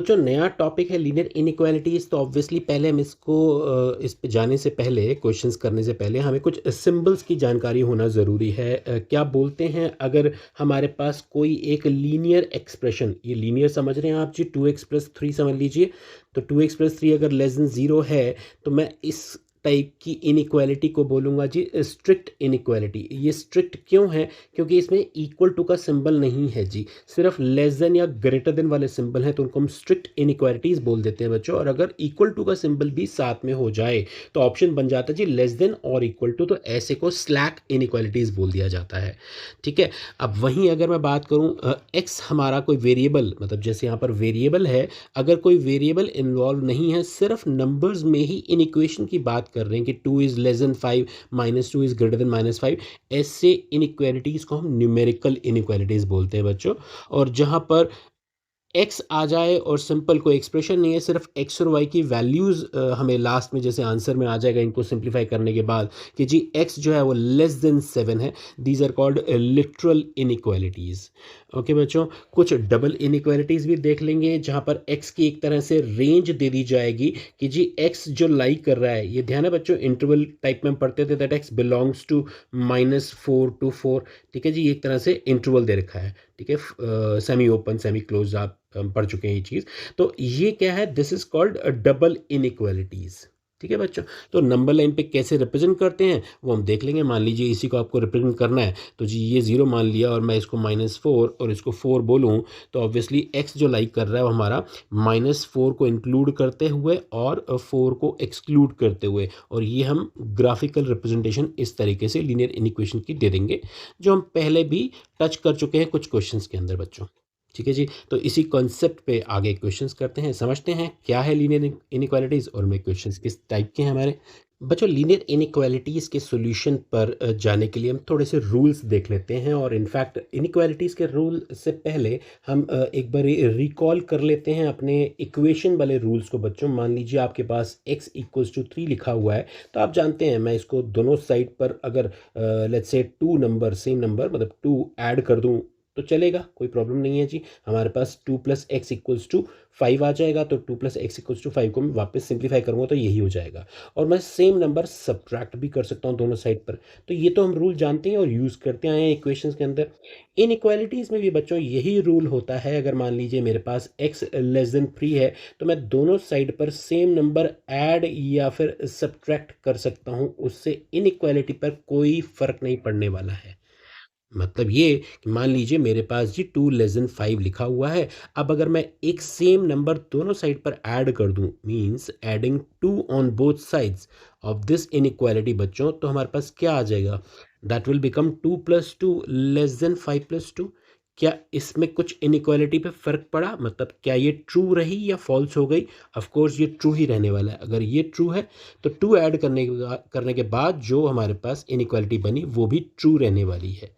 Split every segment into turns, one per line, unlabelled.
जो नया टॉपिक है लीनियर इनइक्वालिटीज़, तो ऑब्वियसली पहले हम इसको इस पे जाने से पहले, क्वेश्चंस करने से पहले हमें कुछ सिंबल्स की जानकारी होना ज़रूरी है। क्या बोलते हैं अगर हमारे पास कोई एक लीनियर एक्सप्रेशन, ये लीनियर समझ रहे हैं आप जी, 2x+3 समझ लीजिए। तो 2x+3 अगर लेस देन 0 है तो मैं इस टाइप की इनइक्वालिटी को बोलूँगा जी स्ट्रिक्ट इनइक्वालिटी। ये स्ट्रिक्ट क्यों है? क्योंकि इसमें इक्वल टू का सिंबल नहीं है जी, सिर्फ लेस देन या ग्रेटर देन वाले सिंबल हैं, तो उनको हम स्ट्रिक्ट इनइक्वालिटीज बोल देते हैं बच्चों। और अगर इक्वल टू का सिंबल भी साथ में हो जाए तो ऑप्शन बन जाता है जी लेस देन और इक्वल टू, तो ऐसे को स्लैक इनइक्वालिटीज बोल दिया जाता है। ठीक है। अब वहीं अगर मैं बात करूं एक्स हमारा कोई वेरिएबल, मतलब जैसे यहाँ पर वेरिएबल है, अगर कोई वेरिएबल इन्वॉल्व नहीं है, सिर्फ नंबर्स में ही इन इक्वेशन की बात कर रहे हैं कि 2 is less than 5, -2 is greater then -5, ऐसे इनइक्वालिटीज को हम न्यूमेरिकल इनइक्वालिटीज बोलते हैं बच्चों। और जहां पर एक्स आ जाए और सिंपल कोई एक्सप्रेशन नहीं है, सिर्फ एक्स और वाई की वैल्यूज़ हमें लास्ट में जैसे आंसर में आ जाएगा इनको सिंप्लीफाई करने के बाद कि जी एक्स जो है वो लेस देन 7 है, these are called literal inequalities. Okay बच्चों, कुछ डबल इनइक्वालिटीज़ भी देख लेंगे जहाँ पर एक्स की एक तरह से रेंज दे दी जाएगी कि जी एक्स जो लाई कर रहा है, ये ध्यान है बच्चों, इंटरवल टाइप में हम पढ़ते थे that x belongs to -4 to 4। ठीक है जी, एक तरह से इंटरवल दे रखा है। ठीक है, सेमी ओपन सेमी क्लोज आप पढ़ चुके हैं ये चीज़। तो ये क्या है, this is called double inequalities. ठीक है बच्चों। तो नंबर लाइन पे कैसे रिप्रेजेंट करते हैं वो हम देख लेंगे। मान लीजिए इसी को आपको रिप्रेजेंट करना है, तो जी ये 0 मान लिया और मैं इसको -4 और इसको 4 बोलूँ, तो ऑब्वियसली एक्स जो लाइक कर रहा है वो हमारा -4 को इंक्लूड करते हुए और 4 को एक्सक्लूड करते हुए, और ये हम ग्राफिकल रिप्रेजेंटेशन इस तरीके से लीनियर इनइक्वेशन की दे देंगे, जो हम पहले भी टच कर चुके हैं कुछ क्वेश्चंस के अंदर बच्चों। ठीक है जी। तो इसी कॉन्सेप्ट पे आगे क्वेश्चंस करते हैं, समझते हैं क्या है लीनियर इनइक्वालिटीज़ और में क्वेश्चंस किस टाइप के हैं हमारे बच्चों। लीनियर इनइक्वालिटीज़ के सॉल्यूशन पर जाने के लिए हम थोड़े से रूल्स देख लेते हैं, और इनफैक्ट इनइक्वालिटीज़ के रूल से पहले हम एक बार रिकॉल कर लेते हैं अपने इक्वेशन वाले रूल्स को बच्चों। मान लीजिए आपके पास x=3 लिखा हुआ है, तो आप जानते हैं मैं इसको दोनों साइड पर अगर let's say 2 number same number मतलब 2 ऐड कर दूं तो चलेगा, कोई प्रॉब्लम नहीं है जी। हमारे पास 2 + x = 5 आ जाएगा, तो 2 + x = 5 को मैं वापस सिंप्लीफाई करूँगा तो यही हो जाएगा। और मैं सेम नंबर सब्ट्रैक्ट भी कर सकता हूँ दोनों साइड पर। तो ये तो हम रूल जानते हैं और यूज़ करते आए हैं इक्वेशंस के अंदर। इनइक्वालिटीज़ में भी बच्चों यही रूल होता है। अगर मान लीजिए मेरे पास x लेस देन 3 है, तो मैं दोनों साइड पर सेम नंबर ऐड या फिर सब्ट्रैक्ट कर सकता हूँ, उससे इनइक्वालिटी पर कोई फ़र्क नहीं पड़ने वाला है। मतलब ये कि मान लीजिए मेरे पास जी 2 लेस देन 5 लिखा हुआ है। अब अगर मैं एक सेम नंबर दोनों साइड पर ऐड कर दूं, means adding 2 on both sides of this inequality बच्चों, तो हमारे पास क्या आ जाएगा, that will become 2 + 2 less than 5 + 2। क्या इसमें कुछ इनइक्वालिटी पे फर्क पड़ा, मतलब क्या ये ट्रू रही या फॉल्स हो गई? ऑफ कोर्स ये ट्रू ही रहने वाला है। अगर ये ट्रू है तो 2 ऐड करने के बाद जो हमारे पास इनइक्वालिटी बनी वो भी ट्रू रहने वाली है।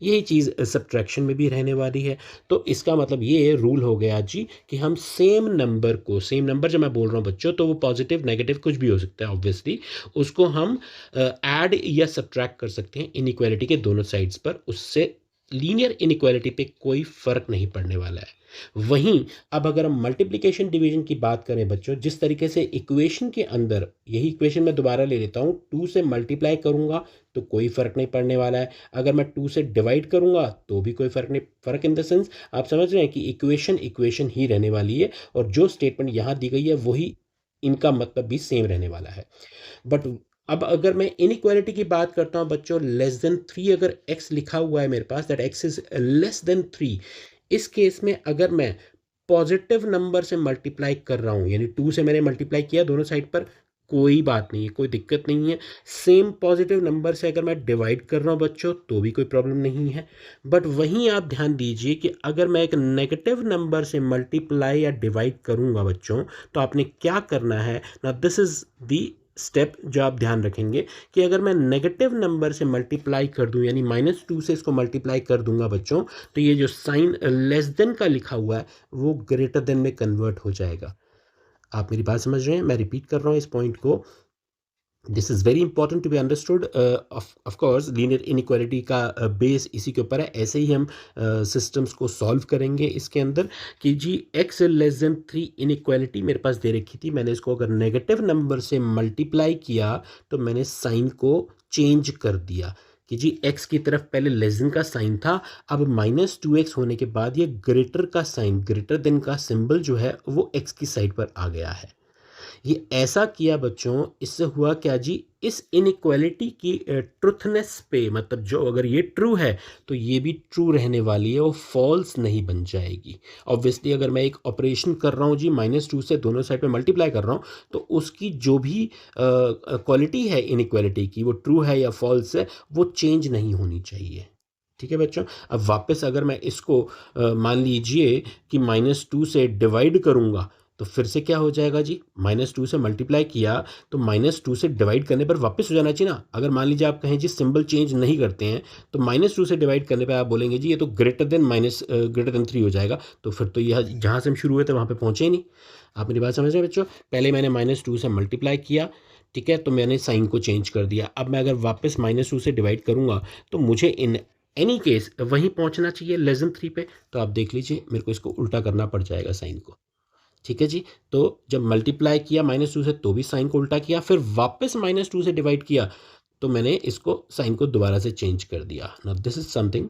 यही चीज़ सब्ट्रैक्शन में भी रहने वाली है। तो इसका मतलब ये रूल हो गया जी कि हम सेम नंबर को, सेम नंबर जब मैं बोल रहा हूँ बच्चों, तो वो पॉजिटिव नेगेटिव कुछ भी हो सकता है ऑब्वियसली, उसको हम ऐड या सब्ट्रैक्ट कर सकते हैं इनइक्वालिटी के दोनों साइड्स पर। उससे लीनियर इनइक्वालिटी पे कोई फर्क नहीं पड़ने वाला है। वहीं अब अगर हम मल्टीप्लिकेशन डिवीजन की बात करें बच्चों, जिस तरीके से इक्वेशन के अंदर, यही इक्वेशन मैं दोबारा ले लेता हूँ, 2 से मल्टीप्लाई करूंगा तो कोई फर्क नहीं पड़ने वाला है। अगर मैं 2 से डिवाइड करूंगा तो भी कोई फर्क नहीं, फर्क इन द सेंस आप समझ रहे हैं कि इक्वेशन इक्वेशन ही रहने वाली है, और जो स्टेटमेंट यहाँ दी गई है वही इनका मतलब भी सेम रहने वाला है। बट अब अगर मैं इनइक्वालिटी की बात करता हूँ बच्चों, लेस देन 3 अगर x लिखा हुआ है मेरे पास, that x is less than 3, इस केस में अगर मैं पॉजिटिव नंबर से मल्टीप्लाई कर रहा हूँ, यानी 2 से मैंने मल्टीप्लाई किया दोनों साइड पर, कोई बात नहीं है, कोई दिक्कत नहीं है। सेम पॉजिटिव नंबर से अगर मैं डिवाइड कर रहा हूँ बच्चों तो भी कोई प्रॉब्लम नहीं है। बट वहीं आप ध्यान दीजिए कि अगर मैं एक नेगेटिव नंबर से मल्टीप्लाई या डिवाइड करूँगा बच्चों, तो आपने क्या करना है ना, दिस इज़ दी स्टेप जो आप ध्यान रखेंगे कि अगर मैं नेगेटिव नंबर से मल्टीप्लाई कर दूं, यानी -2 से इसको मल्टीप्लाई कर दूंगा बच्चों, तो ये जो साइन लेस देन का लिखा हुआ है वो ग्रेटर देन में कन्वर्ट हो जाएगा। आप मेरी बात समझ रहे हैं? मैं रिपीट कर रहा हूँ इस पॉइंट को this is very important to be understood. Of course linear inequality का बेस इसी के ऊपर है। ऐसे ही हम सिस्टम्स को सॉल्व करेंगे इसके अंदर कि जी एक्स लेस देन 3 इनइक्वालिटी मेरे पास दे रखी थी। मैंने इसको अगर नेगेटिव नंबर से मल्टीप्लाई किया तो मैंने साइन को चेंज कर दिया कि जी एक्स की तरफ पहले लेस देन का साइन था, अब -2x होने के बाद ये ग्रेटर का साइन, ग्रेटर देन का सिंबल जो है वो एक्स की साइड पर आ गया है। ये ऐसा किया बच्चों, इससे हुआ क्या जी, इस इनइक्वालिटी की ट्रुथनेस पे, मतलब जो अगर ये ट्रू है तो ये भी ट्रू रहने वाली है, वो फॉल्स नहीं बन जाएगी। ऑब्वियसली अगर मैं एक ऑपरेशन कर रहा हूँ जी, -2 से दोनों साइड पे मल्टीप्लाई कर रहा हूँ, तो उसकी जो भी क्वालिटी है इनइक्वालिटी की, वो ट्रू है या फॉल्स है, वो चेंज नहीं होनी चाहिए। ठीक है बच्चों। अब वापस अगर मैं इसको मान लीजिए कि -2 से डिवाइड करूंगा, तो फिर से क्या हो जाएगा जी, -2 से मल्टीप्लाई किया तो -2 से डिवाइड करने पर वापस हो जाना चाहिए ना। अगर मान लीजिए आप कहें जी सिंबल चेंज नहीं करते हैं, तो -2 से डिवाइड करने पर आप बोलेंगे जी ये तो ग्रेटर देन 3 हो जाएगा, तो फिर तो यह जहाँ से हम शुरू हुए थे वहाँ पे पहुँचे ही नहीं। आप मेरी बात समझ रहे हैं बच्चों। पहले मैंने -2 से मल्टीप्लाई किया, ठीक है, तो मैंने साइन को चेंज कर दिया। अब मैं अगर वापस -2 से डिवाइड करूंगा तो मुझे इन एनी केस वहीं पहुंचना चाहिए लेस देन 3 पे। तो आप देख लीजिए मेरे को इसको उल्टा करना पड़ जाएगा साइन को। ठीक है जी। तो जब मल्टीप्लाई किया -2 से तो भी साइन को उल्टा किया, फिर वापस -2 से डिवाइड किया तो मैंने इसको साइन को दोबारा से चेंज कर दिया। Now this is something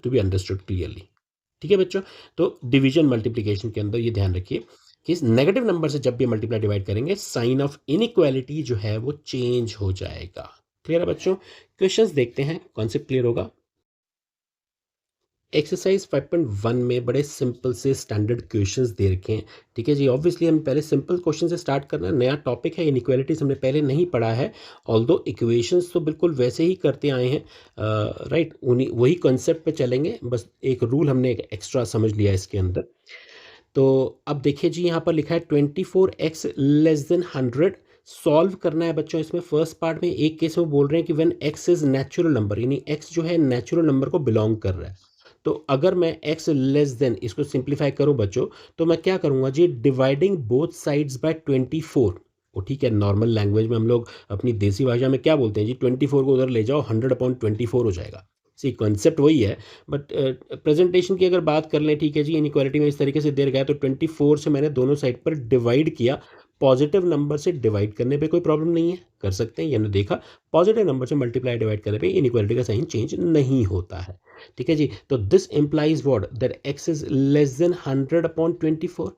to be understood clearly. ठीक है बच्चों। तो डिवीजन मल्टीप्लिकेशन के अंदर ये ध्यान रखिए कि इस नेगेटिव नंबर से जब भी मल्टीप्लाई डिवाइड करेंगे, साइन ऑफ इनइक्वालिटी जो है वो चेंज हो जाएगा। क्लियर है बच्चों। क्वेश्चंस देखते हैं, कॉन्सेप्ट क्लियर होगा। एक्सरसाइज 5.1 में बड़े सिंपल से स्टैंडर्ड क्वेश्चंस दे रखे हैं। ठीक है जी। ऑब्वियसली हम पहले सिंपल क्वेश्चन से स्टार्ट करना है, नया टॉपिक है, इनइक्वालिटीज हमने पहले नहीं पढ़ा है। ऑल्दो इक्वेशंस तो बिल्कुल वैसे ही करते आए हैं, राइट, उन्हीं वही कॉन्सेप्ट पे चलेंगे, बस एक रूल हमने एक एक्स्ट्रा समझ लिया इसके अंदर। तो अब देखिए जी, यहाँ पर लिखा है 24x लेस देन 100 सॉल्व करना है बच्चों। इसमें फर्स्ट पार्ट में एक केस में बोल रहे हैं कि when x is natural number, यानी x जो है नेचुरल नंबर को बिलोंग कर रहा है। तो अगर मैं x लेस देन, इसको सिंप्लीफाई करूं बच्चों, तो मैं क्या करूंगा जी, डिवाइडिंग बोथ साइड्स बाय 24। वो ठीक है, नॉर्मल लैंग्वेज में हम लोग अपनी देसी भाषा में क्या बोलते हैं जी, 24 को उधर ले जाओ, 100/24 हो जाएगा। सी कॉन्सेप्ट वही है, बट प्रेजेंटेशन की अगर बात कर लें, ठीक है जी, इनइक्वालिटी में इस तरीके से दे गया, तो 24 से मैंने दोनों साइड पर डिवाइड किया। पॉजिटिव नंबर से डिवाइड करने पे कोई प्रॉब्लम नहीं है, कर सकते हैं, यानी देखा, पॉजिटिव नंबर से मल्टीप्लाई डिवाइड करने पे इनइक्वालिटी का साइन चेंज नहीं होता है। ठीक है जी। तो this implies what, that x is less then 100/24।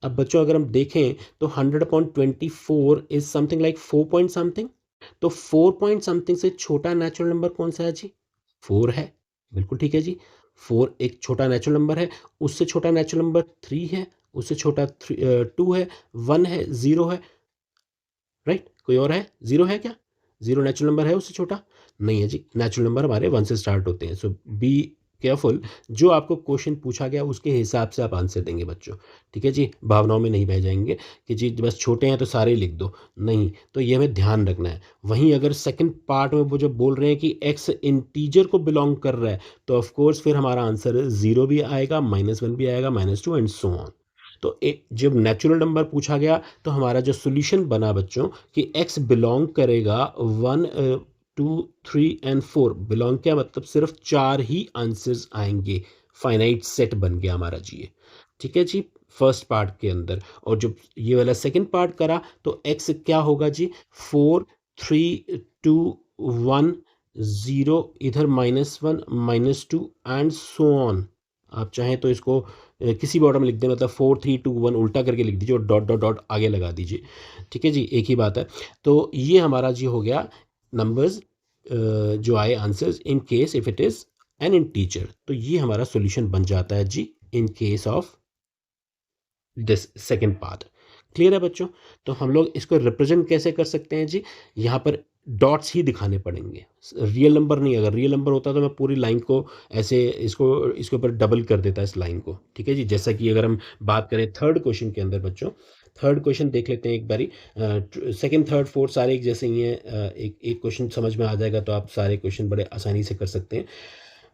अब बच्चों अगर हम देखें तो 100/24 is something like 4 point something. तो 4 पॉइंट समथिंग से छोटा नेचुरल नंबर कौन सा है जी, 4 है। बिल्कुल ठीक है जी। 4 एक छोटा नेचुरल नंबर है। उससे छोटा नेचुरल नंबर 3 है, उससे छोटा 2 है, 1 है, 0 है, राइट। कोई और है, 0 है क्या, 0 नेचुरल नंबर है उससे छोटा? नहीं है जी। नेचुरल नंबर हमारे 1 से स्टार्ट होते हैं। सो बी केयरफुल, जो आपको क्वेश्चन पूछा गया उसके हिसाब से आप आंसर देंगे बच्चों। ठीक है जी। भावनाओं में नहीं बह जाएंगे कि जी बस छोटे हैं तो सारे लिख दो, नहीं, तो ये हमें ध्यान रखना है। वहीं अगर सेकंड पार्ट में वो जब बोल रहे हैं कि एक्स इंटीजर को बिलोंग कर रहा है, तो ऑफ कोर्स फिर हमारा आंसर 0 भी आएगा, -1 भी आएगा, -2 एंड सो ऑन। तो जब नेचुरल नंबर पूछा गया तो हमारा जो सोल्यूशन बना बच्चों कि x बिलोंग करेगा 1, 2, 3 एंड 4। बिलोंग क्या मतलब, सिर्फ 4 ही आंसर्स आएंगे। फाइनाइट सेट बन गया हमारा जी ये। ठीक है जी, फर्स्ट पार्ट के अंदर। और जब ये वाला सेकंड पार्ट करा तो x क्या होगा जी, 4, 3, 2, 1, 0, इधर -1, -2 एंड सो ऑन। आप चाहें तो इसको किसी भी ऑर्डर में लिख दें, मतलब 4, 3, 2, 1 उल्टा करके लिख दीजिए और डॉट डॉट डॉट आगे लगा दीजिए। ठीक है जी, एक ही बात है। तो ये हमारा जी हो गया नंबर्स जो आए answers in case if it is an integer. तो ये हमारा सॉल्यूशन बन जाता है जी in case of this second part. Clear है बच्चों। तो हम लोग इसको रिप्रेजेंट कैसे कर सकते हैं जी, यहाँ पर डॉट्स ही दिखाने पड़ेंगे, रियल नंबर नहीं। अगर रियल नंबर होता तो मैं पूरी लाइन को ऐसे इसको इसके ऊपर डबल कर देता इस लाइन को। ठीक है जी। जैसा कि अगर हम बात करें थर्ड क्वेश्चन के अंदर बच्चों, थर्ड क्वेश्चन देख लेते हैं एक बारी। सेकंड, थर्ड, फोर्थ सारे एक जैसे ही हैं। एक एक क्वेश्चन समझ में आ जाएगा तो आप सारे क्वेश्चन बड़े आसानी से कर सकते हैं।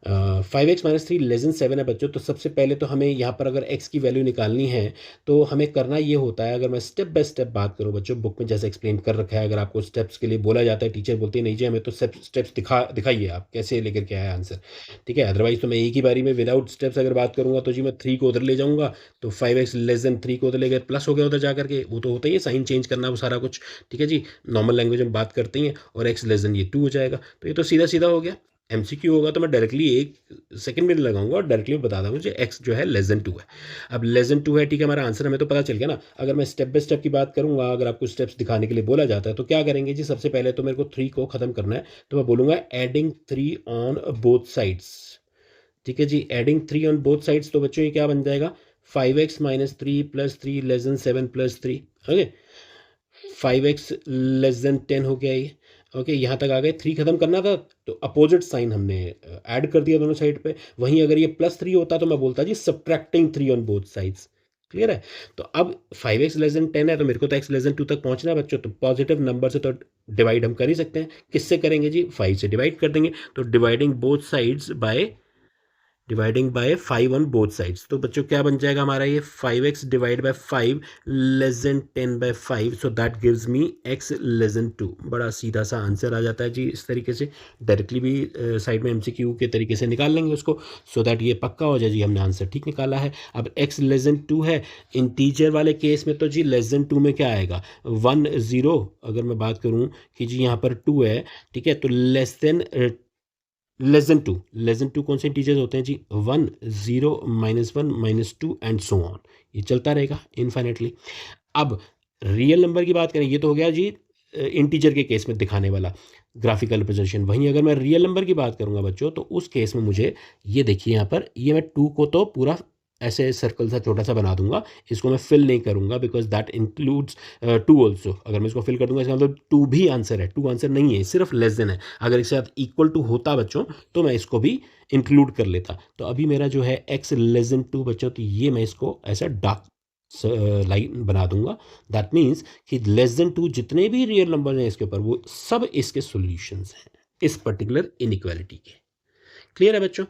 Five x minus three less than seven है बच्चों। तो सबसे पहले तो हमें यहाँ पर अगर एक्स की वैल्यू निकालनी है तो हमें करना ये होता है, अगर मैं स्टेप बाय स्टेप बात करूँ बच्चों, बुक में जैसे एक्सप्लेन कर रखा है, अगर आपको स्टेप्स के लिए बोला जाता है, टीचर बोलते हैं नहीं जी हमें तो स्टेप्स दिखाइए आप कैसे लेकर के आए आंसर, ठीक है। अदरवाइज तो मैं एक ही बारी में विदाउट स्टेप्स अगर बात करूँगा तो जी मैं थ्री को उधर ले जाऊँगा, तो five x less then three को उधर ले गए, प्लस हो गया उधर जा करके, वो तो होता ही है, साइन चेंज करना वो सारा कुछ, ठीक है जी। नॉर्मल लैंग्वेज में बात करते हैं, और एक्स लेस देन ये टू हो जाएगा, तो ये तो सीधा सीधा हो गया। एमसीक्यू होगा तो मैं डायरेक्टली एक सेकंड में लगाऊंगा और डायरेक्टली बता दूंगा मुझे एक्स जो है लेस देन टू है। अब लेस देन टू है, ठीक है, हमारा आंसर हमें तो पता चल गया ना। अगर मैं स्टेप बाय स्टेप की बात करूंगा, अगर आपको स्टेप्स दिखाने के लिए बोला जाता है तो क्या करेंगे जी, सबसे पहले तो मेरे को थ्री को खत्म करना है, तो मैं बोलूंगा adding three on both sides, ठीक है जी। Adding three on both sides, तो बच्चों ये क्या बन जाएगा, five x minus three plus three less than seven plus three, okay. Five x less than ten हो गया ये, ओके। यहाँ तक आ गए, थ्री खत्म करना था तो अपोजिट साइन हमने ऐड कर दिया दोनों साइड पे। वहीं अगर ये प्लस थ्री होता तो मैं बोलता जी subtracting three on both sides, clear है। तो अब five x less than ten है तो मेरे को तो एक्स लेस देन टू तक पहुंचना है बच्चों, तो पॉजिटिव नंबर से तो डिवाइड हम कर ही सकते हैं। किससे करेंगे जी, फाइव से डिवाइड कर देंगे, तो dividing both sides by, dividing by five on both sides, तो बच्चों क्या बन जाएगा हमारा ये, five x divide by five less than ten by five, so that gives me x less than two. बड़ा सीधा सा आंसर आ जाता है जी इस तरीके से, डायरेक्टली भी साइड में एमसीक्यू के तरीके से निकाल लेंगे उसको, सो दैट ये पक्का हो जाए जी हमने आंसर ठीक निकाला है। अब एक्स लेस देन टू है, इंटीजर वाले केस में तो जी लेस देन टू में क्या आएगा, वन ज़ीरो। अगर मैं बात करूँ कि जी यहाँ पर टू है, ठीक है, तो लेस देन टू कौन से इंटीजर्स होते हैं जी, one zero minus one minus two and so on, ये चलता रहेगा इनफाइनेटली। अब रियल नंबर की बात करें, ये तो हो गया जी इंटीजर के केस में दिखाने वाला ग्राफिकल रिप्रेजेंटेशन। वहीं अगर मैं रियल नंबर की बात करूंगा बच्चों, तो उस केस में मुझे ये देखिए यहाँ पर, ये मैं टू को तो पूरा ऐसे सर्कल सा छोटा सा बना दूंगा, इसको मैं फिल नहीं करूंगा because that includes two also. अगर मैं इसको फिल कर दूंगा इसका मतलब टू भी आंसर है, टू आंसर नहीं है, सिर्फ लेस देन है। अगर इसके साथ इक्वल टू होता बच्चों तो मैं इसको भी इंक्लूड कर लेता। तो अभी मेरा जो है एक्स लेस देन टू बच्चों, तो ये मैं इसको ऐसा डार्क लाइन बना दूंगा। दैट मीन्स कि लेस देन टू जितने भी रियल नंबर हैं इसके ऊपर, वो सब इसके सॉल्यूशंस हैं इस पर्टिकुलर इनइक्वालिटी के। क्लियर है बच्चों,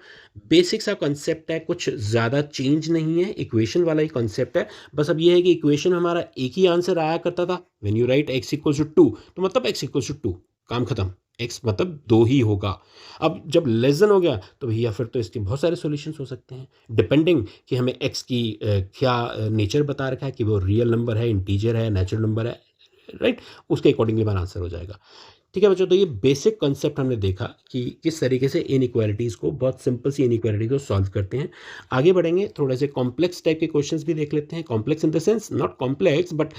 बेसिक सा कॉन्सेप्ट है, कुछ ज़्यादा चेंज नहीं है, इक्वेशन वाला ही कॉन्सेप्ट है। बस अब ये है कि इक्वेशन में हमारा एक ही आंसर आया करता था, when you write x equals to two, तो मतलब एक्स इक्वल्स टू टू, काम खत्म, एक्स मतलब दो ही होगा। अब जब लेस देन हो गया तो भैया फिर तो इसके बहुत सारे सॉल्यूशंस हो सकते हैं, डिपेंडिंग कि हमें एक्स की क्या नेचर बता रखा है, कि वो रियल नंबर है, इंटीजर है, नेचुरल नंबर है, राइट, उसके अकॉर्डिंगली हमारा आंसर हो जाएगा। ठीक है बच्चों, तो ये बेसिक कॉन्सेप्ट हमने देखा कि किस तरीके से इनइक्वालिटीज़ को, बहुत सिंपल सी इनइक्वालिटी को सॉल्व करते हैं। आगे बढ़ेंगे, थोड़े से कॉम्प्लेक्स टाइप के क्वेश्चंस भी देख लेते हैं। Complex in the sense not complex but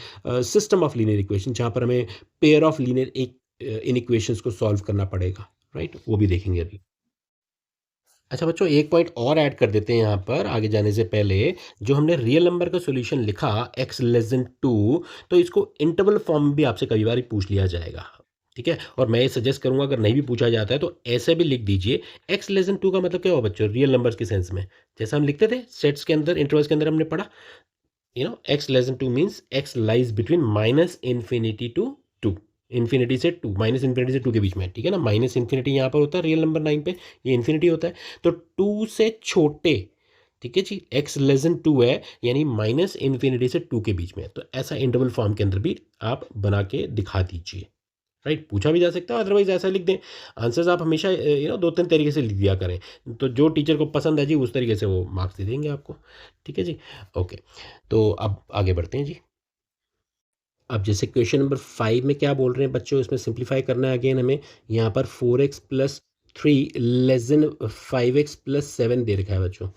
system of linear equation, जहाँ पर हमें पेयर ऑफ लीनियर एक इन इक्वेशंस को सॉल्व करना पड़ेगा, राइट, वो भी देखेंगे अभी। अच्छा बच्चों, एक पॉइंट और ऐड कर देते हैं यहाँ पर आगे जाने से पहले। जो हमने रियल नंबर का सॉल्यूशन लिखा x लेस देन टू, तो इसको इंटरवल फॉर्म भी आपसे कई बार पूछ लिया जाएगा, ठीक है। और मैं ये सजेस्ट करूंगा अगर नहीं भी पूछा जाता है तो ऐसे भी लिख दीजिए, x लेस देन टू का मतलब क्या हुआ बच्चों, रियल नंबर्स के सेंस में, जैसा हम लिखते थे सेट्स के अंदर, इंटरवल्स के अंदर हमने पढ़ा, x less than two means x lies between minus infinity to two, infinity से टू, माइनस इन्फिनिटी से टू के बीच में, ठीक है ना। माइनस इन्फिनिटी यहाँ पर होता है रियल नंबर नाइन पे, ये इन्फिनिटी होता है, तो टू से छोटे, ठीक है जी, x लेस देन टू है, यानी माइनस इन्फिनिटी से टू के बीच में, तो ऐसा इंटरवल फॉर्म के अंदर भी आप बना के दिखा दीजिए, राइट। पूछा भी जा सकता है, अदरवाइज ऐसा लिख दें। आंसर्स आप हमेशा दो तीन तरीके से लिख दिया करें, तो जो टीचर को पसंद है जी उस तरीके से वो मार्क्स दे देंगे आपको, ठीक है जी। ओके, तो अब आगे बढ़ते हैं जी। अब जैसे क्वेश्चन नंबर फाइव में क्या बोल रहे हैं बच्चों, इसमें सिंप्लीफाई करना है अगेन हमें। यहाँ पर four x plus three less than five x plus seven दे रखा है बच्चों।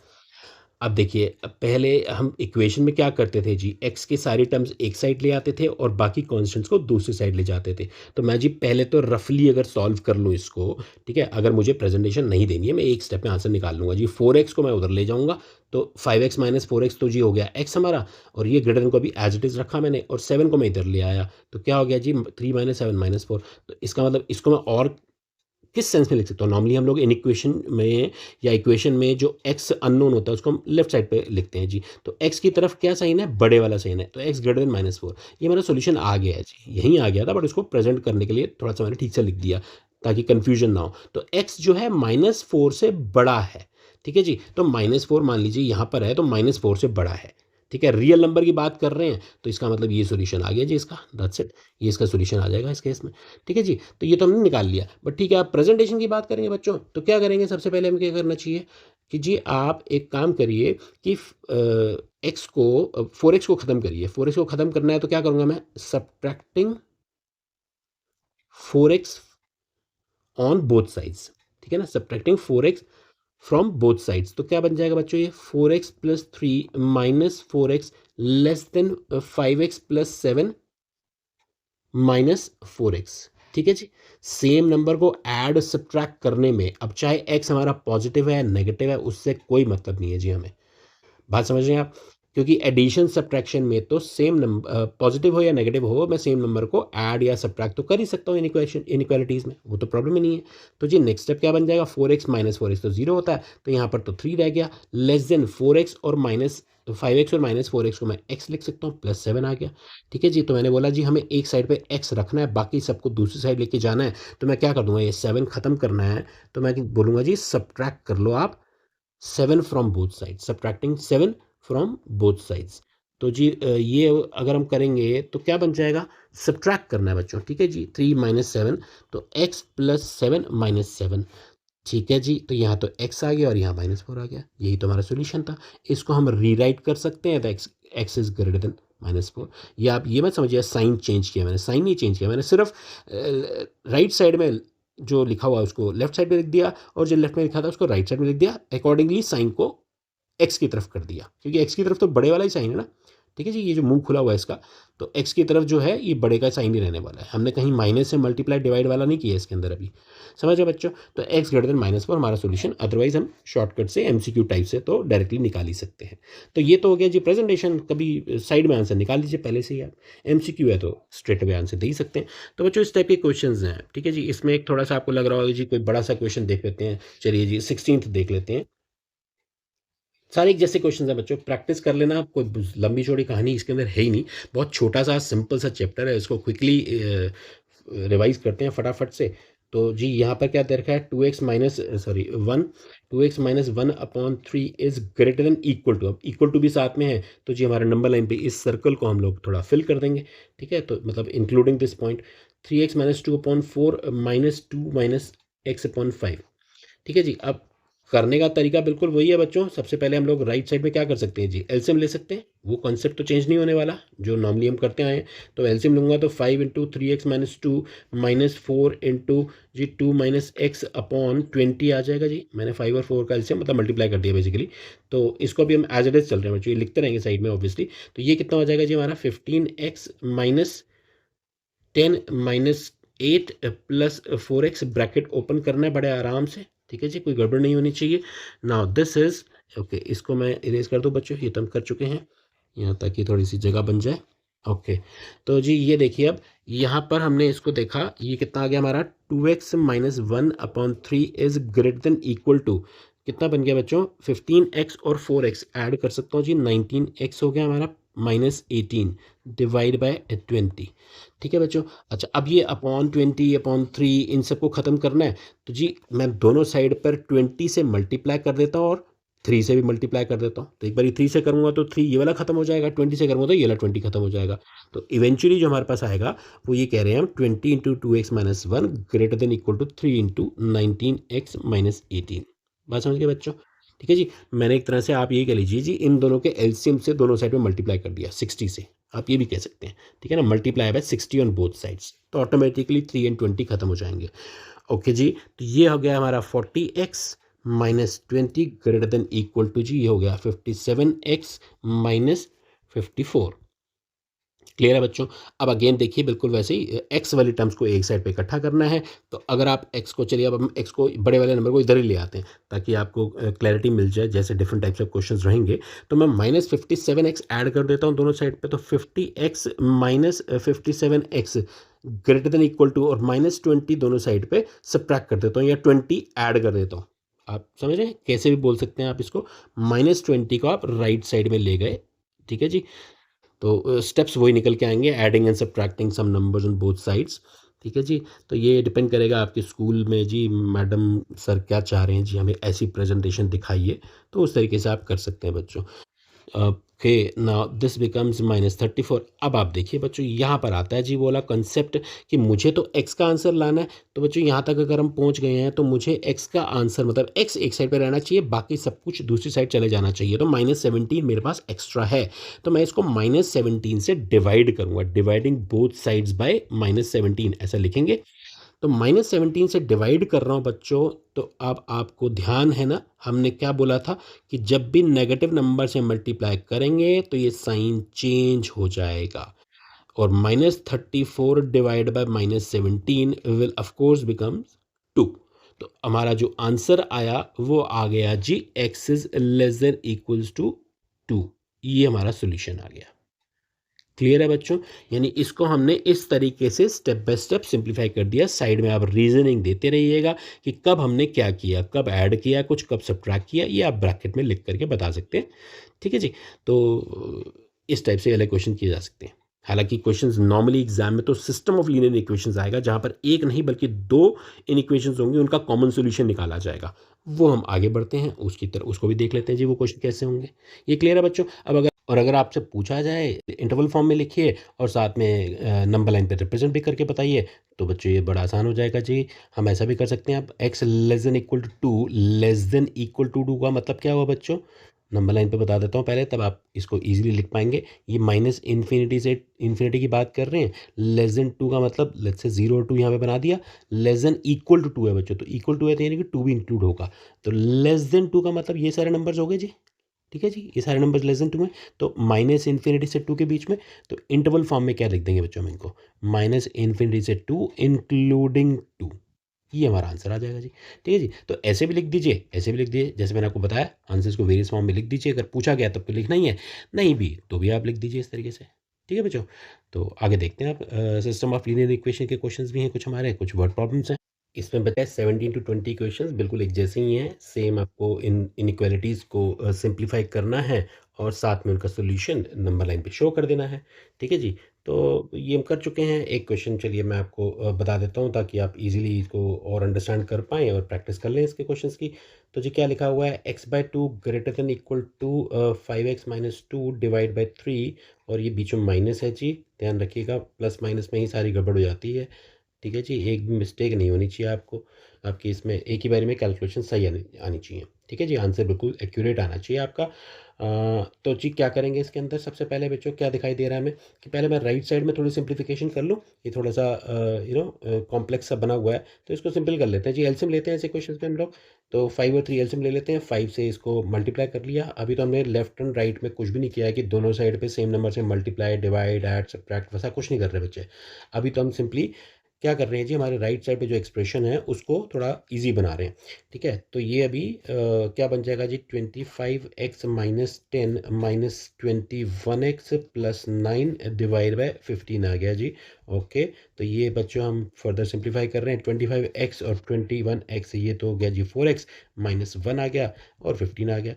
अब देखिए, अब पहले हम इक्वेशन में क्या करते थे जी, एक्स के सारे टर्म्स एक साइड ले आते थे और बाकी कॉन्स्टेंट्स को दूसरी साइड ले जाते थे। तो मैं जी पहले तो रफली अगर सॉल्व कर लूँ इसको, ठीक है, अगर मुझे प्रेजेंटेशन नहीं देनी है मैं एक स्टेप में आंसर निकाल लूँगा जी। फोर एक्स को मैं उधर ले जाऊँगा, तो five x minus four x तो जी हो गया एक्स हमारा, और ये ग्रेटर देन को भी एज इट इज़ रखा मैंने, और सेवन को मैं इधर ले आया, तो क्या हो गया जी, three minus seven minus four. तो इसका मतलब इसको मैं और किस सेंस में लिख सकता हूँ, नॉर्मली हम लोग इन इक्वेशन में या इक्वेशन में जो एक्स अननोन होता है उसको हम लेफ्ट साइड पे लिखते हैं जी। तो एक्स की तरफ क्या साइन है, बड़े वाला साइन है, तो x greater then minus four, ये मेरा सोल्यूशन आ गया है जी, यहीं आ गया था, बट इसको प्रेजेंट करने के लिए थोड़ा सा मैंने ठीक से लिख दिया। ताकि कन्फ्यूजन ना हो। तो x जो है -4 से बड़ा है, ठीक है जी? तो -4 मान लीजिए यहाँ पर है तो -4 से बड़ा है, ठीक है? रियल नंबर की बात कर रहे हैं तो इसका मतलब ये सॉल्यूशन आ गया जी इसका, दैट्स इट। ये इसका सॉल्यूशन आ जाएगा इस केस में, ठीक है जी? तो ये तो हमने निकाल लिया, बट ठीक है, आप प्रेजेंटेशन की बात करेंगे बच्चों, तो क्या करेंगे? सबसे पहले हमें क्या करना चाहिए कि जी आप एक काम करिए कि x को 4x को ख़त्म करिए। 4x को ख़त्म करना है तो क्या करूँगा मैं? Subtracting 4x on both sides, ठीक है ना? Subtracting 4x from both sides, तो क्या बन जाएगा बच्चों? ये 4x plus 3 minus 4x less than 5x plus 7 minus 4x, ठीक है जी? सेम नंबर को ऐड सब्ट्रैक्ट करने में, अब चाहे x हमारा पॉजिटिव है नेगेटिव है, उससे कोई मतलब नहीं है जी हमें। बात समझ रहे हैं आप? क्योंकि एडिशन सब्ट्रैक्शन में तो सेम नंबर पॉजिटिव हो या नेगेटिव हो, मैं सेम नंबर को ऐड या सब्ट्रैक्ट तो कर ही सकता हूँ इनइक्वालिटीज़ में, वो तो प्रॉब्लम ही नहीं है। तो जी नेक्स्ट स्टेप क्या बन जाएगा? 4x माइनस 4x तो 0 होता है, तो यहाँ पर तो 3 रह गया, लेस देन 4x और माइनस 5x और माइनस 4x को मैं x लिख सकता हूँ, प्लस 7 आ गया, ठीक है जी? तो मैंने बोला जी हमें एक साइड पे x रखना है, बाकी सबको दूसरी साइड लेके जाना है, तो मैं क्या कर दूंगा? ये 7 खत्म करना है, तो मैं बोलूँगा जी सब्ट्रैक्ट कर लो आप 7 from both sides, subtracting 7 from both sides. तो जी ये अगर हम करेंगे तो क्या बन जाएगा? सब्ट्रैक्ट करना है बच्चों, ठीक है जी? 3 माइनस 7, तो x प्लस 7 माइनस 7, ठीक है जी? तो यहाँ तो x आ गया और यहाँ -4 आ गया, यही तो हमारा सॉल्यूशन था। इसको हम रीराइट कर सकते हैं, तो x इज ग्रेटर देन -4। या आप ये मत समझिए साइन चेंज किया मैंने, साइन नहीं चेंज किया मैंने, सिर्फ राइट साइड में जो लिखा हुआ है उसको लेफ्ट साइड में लिख दिया, और जो लेफ्ट में लिखा था उसको राइट साइड में लिख दिया, अकॉर्डिंगली साइन को एक्स की तरफ कर दिया, क्योंकि एक्स की तरफ तो बड़े वाला ही साइन है ना, ठीक है जी? ये जो मुंह खुला हुआ है इसका, तो एक्स की तरफ जो है ये बड़े का साइन ही रहने वाला है, हमने कहीं माइनस से मल्टीप्लाई डिवाइड वाला नहीं किया इसके अंदर अभी, समझ रहे बच्चों? तो एक्स ग्रेटर देन -4 हमारा सोल्यूशन, अदरवाइज हम शॉर्टकट से एमसीक्यू टाइप से तो डायरेक्टली निकाल ही सकते हैं। तो ये तो हो गया जी प्रेजेंटेशन, कभी साइड में आंसर निकाल लीजिए पहले से ही आप, एमसीक्यू है तो स्ट्रेट अवे आंसर दे ही सकते हैं। तो बच्चों इस टाइप के क्वेश्चन हैं, ठीक है जी? इसमें एक थोड़ा सा आपको लग रहा होगा जी कोई बड़ा सा क्वेश्चन देख लेते हैं, चलिए जी 16th देख लेते हैं। सारे एक जैसे क्वेश्चन हैं बच्चों, प्रैक्टिस कर लेना, कोई लंबी चौड़ी कहानी इसके अंदर है ही नहीं, बहुत छोटा सा सिंपल सा चैप्टर है, इसको क्विकली रिवाइज करते हैं फटाफट से। तो जी यहाँ पर क्या दे रखा है? 2x minus sorry 1, 2x minus 1/3 is greater than equal to, अब इक्वल टू भी साथ में है, तो जी हमारे नंबर लाइन पे इस सर्कल को हम लोग थोड़ा फिल कर देंगे, ठीक है? तो मतलब including this point, 3x minus 2/4 minus 2 minus x/5, ठीक है जी? अब करने का तरीका बिल्कुल वही है बच्चों, सबसे पहले हम लोग राइट साइड में क्या कर सकते हैं जी? एलसीएम ले सकते हैं, वो कॉन्सेप्ट तो चेंज नहीं होने वाला जो नॉर्मली हम करते आए हैं। तो एलसीएम लूंगा तो 5 into 3x minus 2 minus 4 into जी 2 माइनस एक्स अपॉन 20 आ जाएगा जी। मैंने 5 और 4 का एलसीएम मतलब मल्टीप्लाई कर दिया बेसिकली। तो इसको भी हम एज इट इज चल रहे हैं बच्चों, ये लिखते रहेंगे साइड में ऑब्वियसली। तो ये कितना हो जाएगा जी हमारा? 15x minus 10 minus 8 plus 4x, bracket open करना है बड़े आराम से, ठीक है जी? कोई गड़बड़ नहीं होनी चाहिए। नाउ दिस इज ओके, इसको मैं इरेज कर दूं बच्चों, ये तो हम कर चुके हैं, यहाँ तक कि थोड़ी सी जगह बन जाए। ओके, तो जी ये देखिए, अब यहाँ पर हमने इसको देखा, ये कितना आ गया हमारा? 2x minus 1/3 is greater than equal to, कितना बन गया बच्चों? 15x और 4x ऐड कर सकता हूँ जी, 19x हो गया हमारा, माइनस 18 डिवाइड बाय 20, ठीक है बच्चों? अच्छा, अब ये अपॉन 20/3 इन सबको ख़त्म करना है, तो जी मैं दोनों साइड पर 20 से मल्टीप्लाई कर देता हूँ और 3 से भी मल्टीप्लाई कर देता हूँ। तो एक बार 3 से करूँगा तो 3 ये वाला खत्म हो जाएगा, 20 से करूँगा तो ये वाला 20 खत्म हो जाएगा। तो इवेंचुअली जो हमारे पास आएगा वो ये कह रहे हैं हम, 20 into 2x minus 1 greater than equal to 3 into 19x minus 18। बात समझ गए बच्चों? ठीक है जी? मैंने एक तरह से आप यही कह लीजिए जी, इन दोनों के एलसीएम से दोनों साइड में मल्टीप्लाई कर दिया 60 से, आप ये भी कह सकते हैं, ठीक है ना? Multiply by 60 on both sides, तो ऑटोमेटिकली 3 एंड 20 खत्म हो जाएंगे। ओके जी, तो ये हो गया हमारा 40x minus 20 greater than equal to जी, ये हो गया 57x माइनस 54। क्लियर है बच्चों? अब अगेन देखिए, बिल्कुल वैसे ही एक्स वाली टर्म्स को एक साइड पे इकट्ठा करना है। तो अगर आप एक्स को, चलिए अब हम एक्स को, बड़े वाले नंबर को इधर ही ले आते हैं ताकि आपको क्लैरिटी मिल जाए, जैसे डिफरेंट टाइप्स ऑफ क्वेश्चंस रहेंगे। तो मैं माइनस 57x ऐड कर देता हूँ दोनों साइड पे, तो 50x minus 57x greater than equal to, और माइनस 20 दोनों साइड पे सब्ट्रैक्ट कर देता हूँ, या 20 ऐड कर देता हूँ। आप समझ रहे हैं? कैसे भी बोल सकते हैं आप इसको। माइनस 20 को आप राइट साइड में ले गए, ठीक है जी? तो स्टेप्स वही निकल के आएंगे, adding and subtracting some numbers on both sides. ठीक है जी। तो ये डिपेंड करेगा आपके स्कूल में जी मैडम सर क्या चाह रहे हैं जी, हमें ऐसी प्रेजेंटेशन दिखाइए, तो उस तरीके से आप कर सकते हैं बच्चों। Okay, now this becomes -34। अब आप देखिए बच्चों, यहाँ पर आता है जी वो वाला कॉन्सेप्ट कि मुझे तो x का आंसर लाना है। तो बच्चों यहाँ तक अगर हम पहुँच गए हैं तो मुझे x का आंसर मतलब x एक साइड पे रहना चाहिए, बाकी सब कुछ दूसरी साइड चले जाना चाहिए। तो -17 मेरे पास एक्स्ट्रा है, तो मैं इसको -17 से डिवाइड करूँगा, डिवाइडिंग बोथ साइड्स बाय -17 ऐसा लिखेंगे। तो -17 से डिवाइड कर रहा हूँ बच्चों। तो अब आपको ध्यान है ना, हमने क्या बोला था कि जब भी नेगेटिव नंबर से मल्टीप्लाई करेंगे तो ये साइन चेंज हो जाएगा, और -34 divide by -17 will of course becomes 2। तो हमारा जो आंसर आया वो आ गया जी x is less than equals to 2। ये हमारा सोल्यूशन आ गया। क्लियर है बच्चों? यानी इसको हमने इस तरीके से स्टेप बाय स्टेप सिंप्लीफाई कर दिया। साइड में आप रीजनिंग देते रहिएगा कि कब हमने क्या किया, कब ऐड किया कुछ, कब सब्ट्रैक्ट किया, ये आप ब्रैकेट में लिख करके बता सकते हैं। ठीक है जी। तो इस टाइप से वाले क्वेश्चन किए जा सकते हैं। हालांकि क्वेश्चंस नॉर्मली एग्जाम में तो सिस्टम ऑफ लीनियर इक्वेशंस आएगा, जहां पर एक नहीं बल्कि दो इन इक्वेशंस होंगे, उनका कॉमन सॉल्यूशन निकाला जाएगा। वो हम आगे बढ़ते हैं उसकी तरफ, उसको भी देख लेते हैं जी वो क्वेश्चन कैसे होंगे। ये क्लियर है बच्चों? अब अगर आपसे पूछा जाए इंटरवल फॉर्म में लिखिए और साथ में नंबर लाइन पे रिप्रेजेंट भी करके बताइए, तो बच्चों ये बड़ा आसान हो जाएगा जी। हम ऐसा भी कर सकते हैं, अब x less than equal to 2, less than equal to 2 का मतलब क्या हुआ बच्चों? नंबर लाइन पे बता देता हूँ पहले, तब आप इसको इजीली लिख पाएंगे। ये माइनस इन्फिनिटी से इन्फिनिटी की बात कर रहे हैं। लेस देन 2 का मतलब लेट्स से 0 और 2 यहाँ पे बना दिया। लेस देन इक्वल टू 2 है बच्चों, तो इक्वल टू है तो यानी कि 2 भी इंक्लूड होगा। तो लेस देन 2 का मतलब ये सारे नंबर्स हो गए जी। ठीक है जी, ये सारे नंबर्स लेस देन 2 में, तो माइनस इन्फिनिटी से 2 के बीच में। तो इंटरवल फॉर्म में क्या लिख देंगे बच्चों हम इनको? माइनस इन्फिनिटी से 2 इंक्लूडिंग 2। ये हमारा आंसर आ जाएगा जी। ठीक है जी। तो ऐसे भी लिख दीजिए, ऐसे भी लिख दीजिए, जैसे मैंने आपको बताया आंसर्स को वेरियस फॉर्म में लिख दीजिए। अगर पूछा गया तब तो लिखना ही है, नहीं भी तो भी आप लिख दीजिए इस तरीके से। ठीक है बच्चों? तो आगे देखते हैं आप, सिस्टम ऑफ लीनियर इक्वेशन के क्वेश्चंस भी हैं कुछ हमारे, कुछ वर्ड प्रॉब्लम्स हैं। इसमें बचा है 17 टू 20 क्वेश्चंस, बिल्कुल एक जैसे ही हैं। सेम आपको इन इनइक्वालिटीज़ को सिंप्लीफाई करना है और साथ में उनका सॉल्यूशन नंबर लाइन पे शो कर देना है। ठीक है जी। तो ये हम कर चुके हैं। एक क्वेश्चन चलिए मैं आपको बता देता हूँ, ताकि आप इजीली इसको और अंडरस्टैंड कर पाएँ और प्रैक्टिस कर लें इसके क्वेश्चंस की। तो जी क्या लिखा हुआ है? x/2 greater than equal to 5x minus 2 divide by 3, और ये बीच में माइनस है जी, ध्यान रखिएगा। प्लस माइनस में ही सारी गड़बड़ हो जाती है। ठीक है जी, एक भी मिस्टेक नहीं होनी चाहिए आपको, आपकी इसमें एक ही बारी में कैलकुलेशन सही आनी आनी चाहिए। ठीक है जी, आंसर बिल्कुल एक्यूरेट आना चाहिए आपका। तो जी क्या करेंगे इसके अंदर? सबसे पहले बच्चों क्या दिखाई दे रहा है हमें कि पहले मैं राइट साइड में थोड़ी सिंप्लीफिकेशन कर लूँ। ये थोड़ा सा कॉम्प्लेक्स सा बना हुआ है, तो इसको सिंपल कर लेते हैं जी। एलसीएम लेते हैं ऐसे क्वेश्चन में हम लोग। तो 5 और 3 एलसीएम ले लेते हैं। 5 से इसको मल्टीप्लाई कर लिया। अभी तो हमने लेफ्ट एंड राइट में कुछ भी नहीं किया है कि दोनों साइड पे सेम नंबर से मल्टीप्लाई, डिवाइड, ऐड, सब्ट्रैक्ट, वैसा कुछ नहीं कर रहे बच्चे। अभी तो हम सिंपली क्या कर रहे हैं जी, हमारे राइट साइड पे जो एक्सप्रेशन है उसको थोड़ा इजी बना रहे हैं। ठीक है, तो ये अभी क्या बन जाएगा जी? 25x minus 10 minus 21x plus 9 divide by 15 आ गया जी। ओके, तो ये बच्चों हम फर्दर सिंप्लीफाई कर रहे हैं। 25x और 21x, ये तो हो गया जी 4x, माइनस 1 आ गया और 15 आ गया।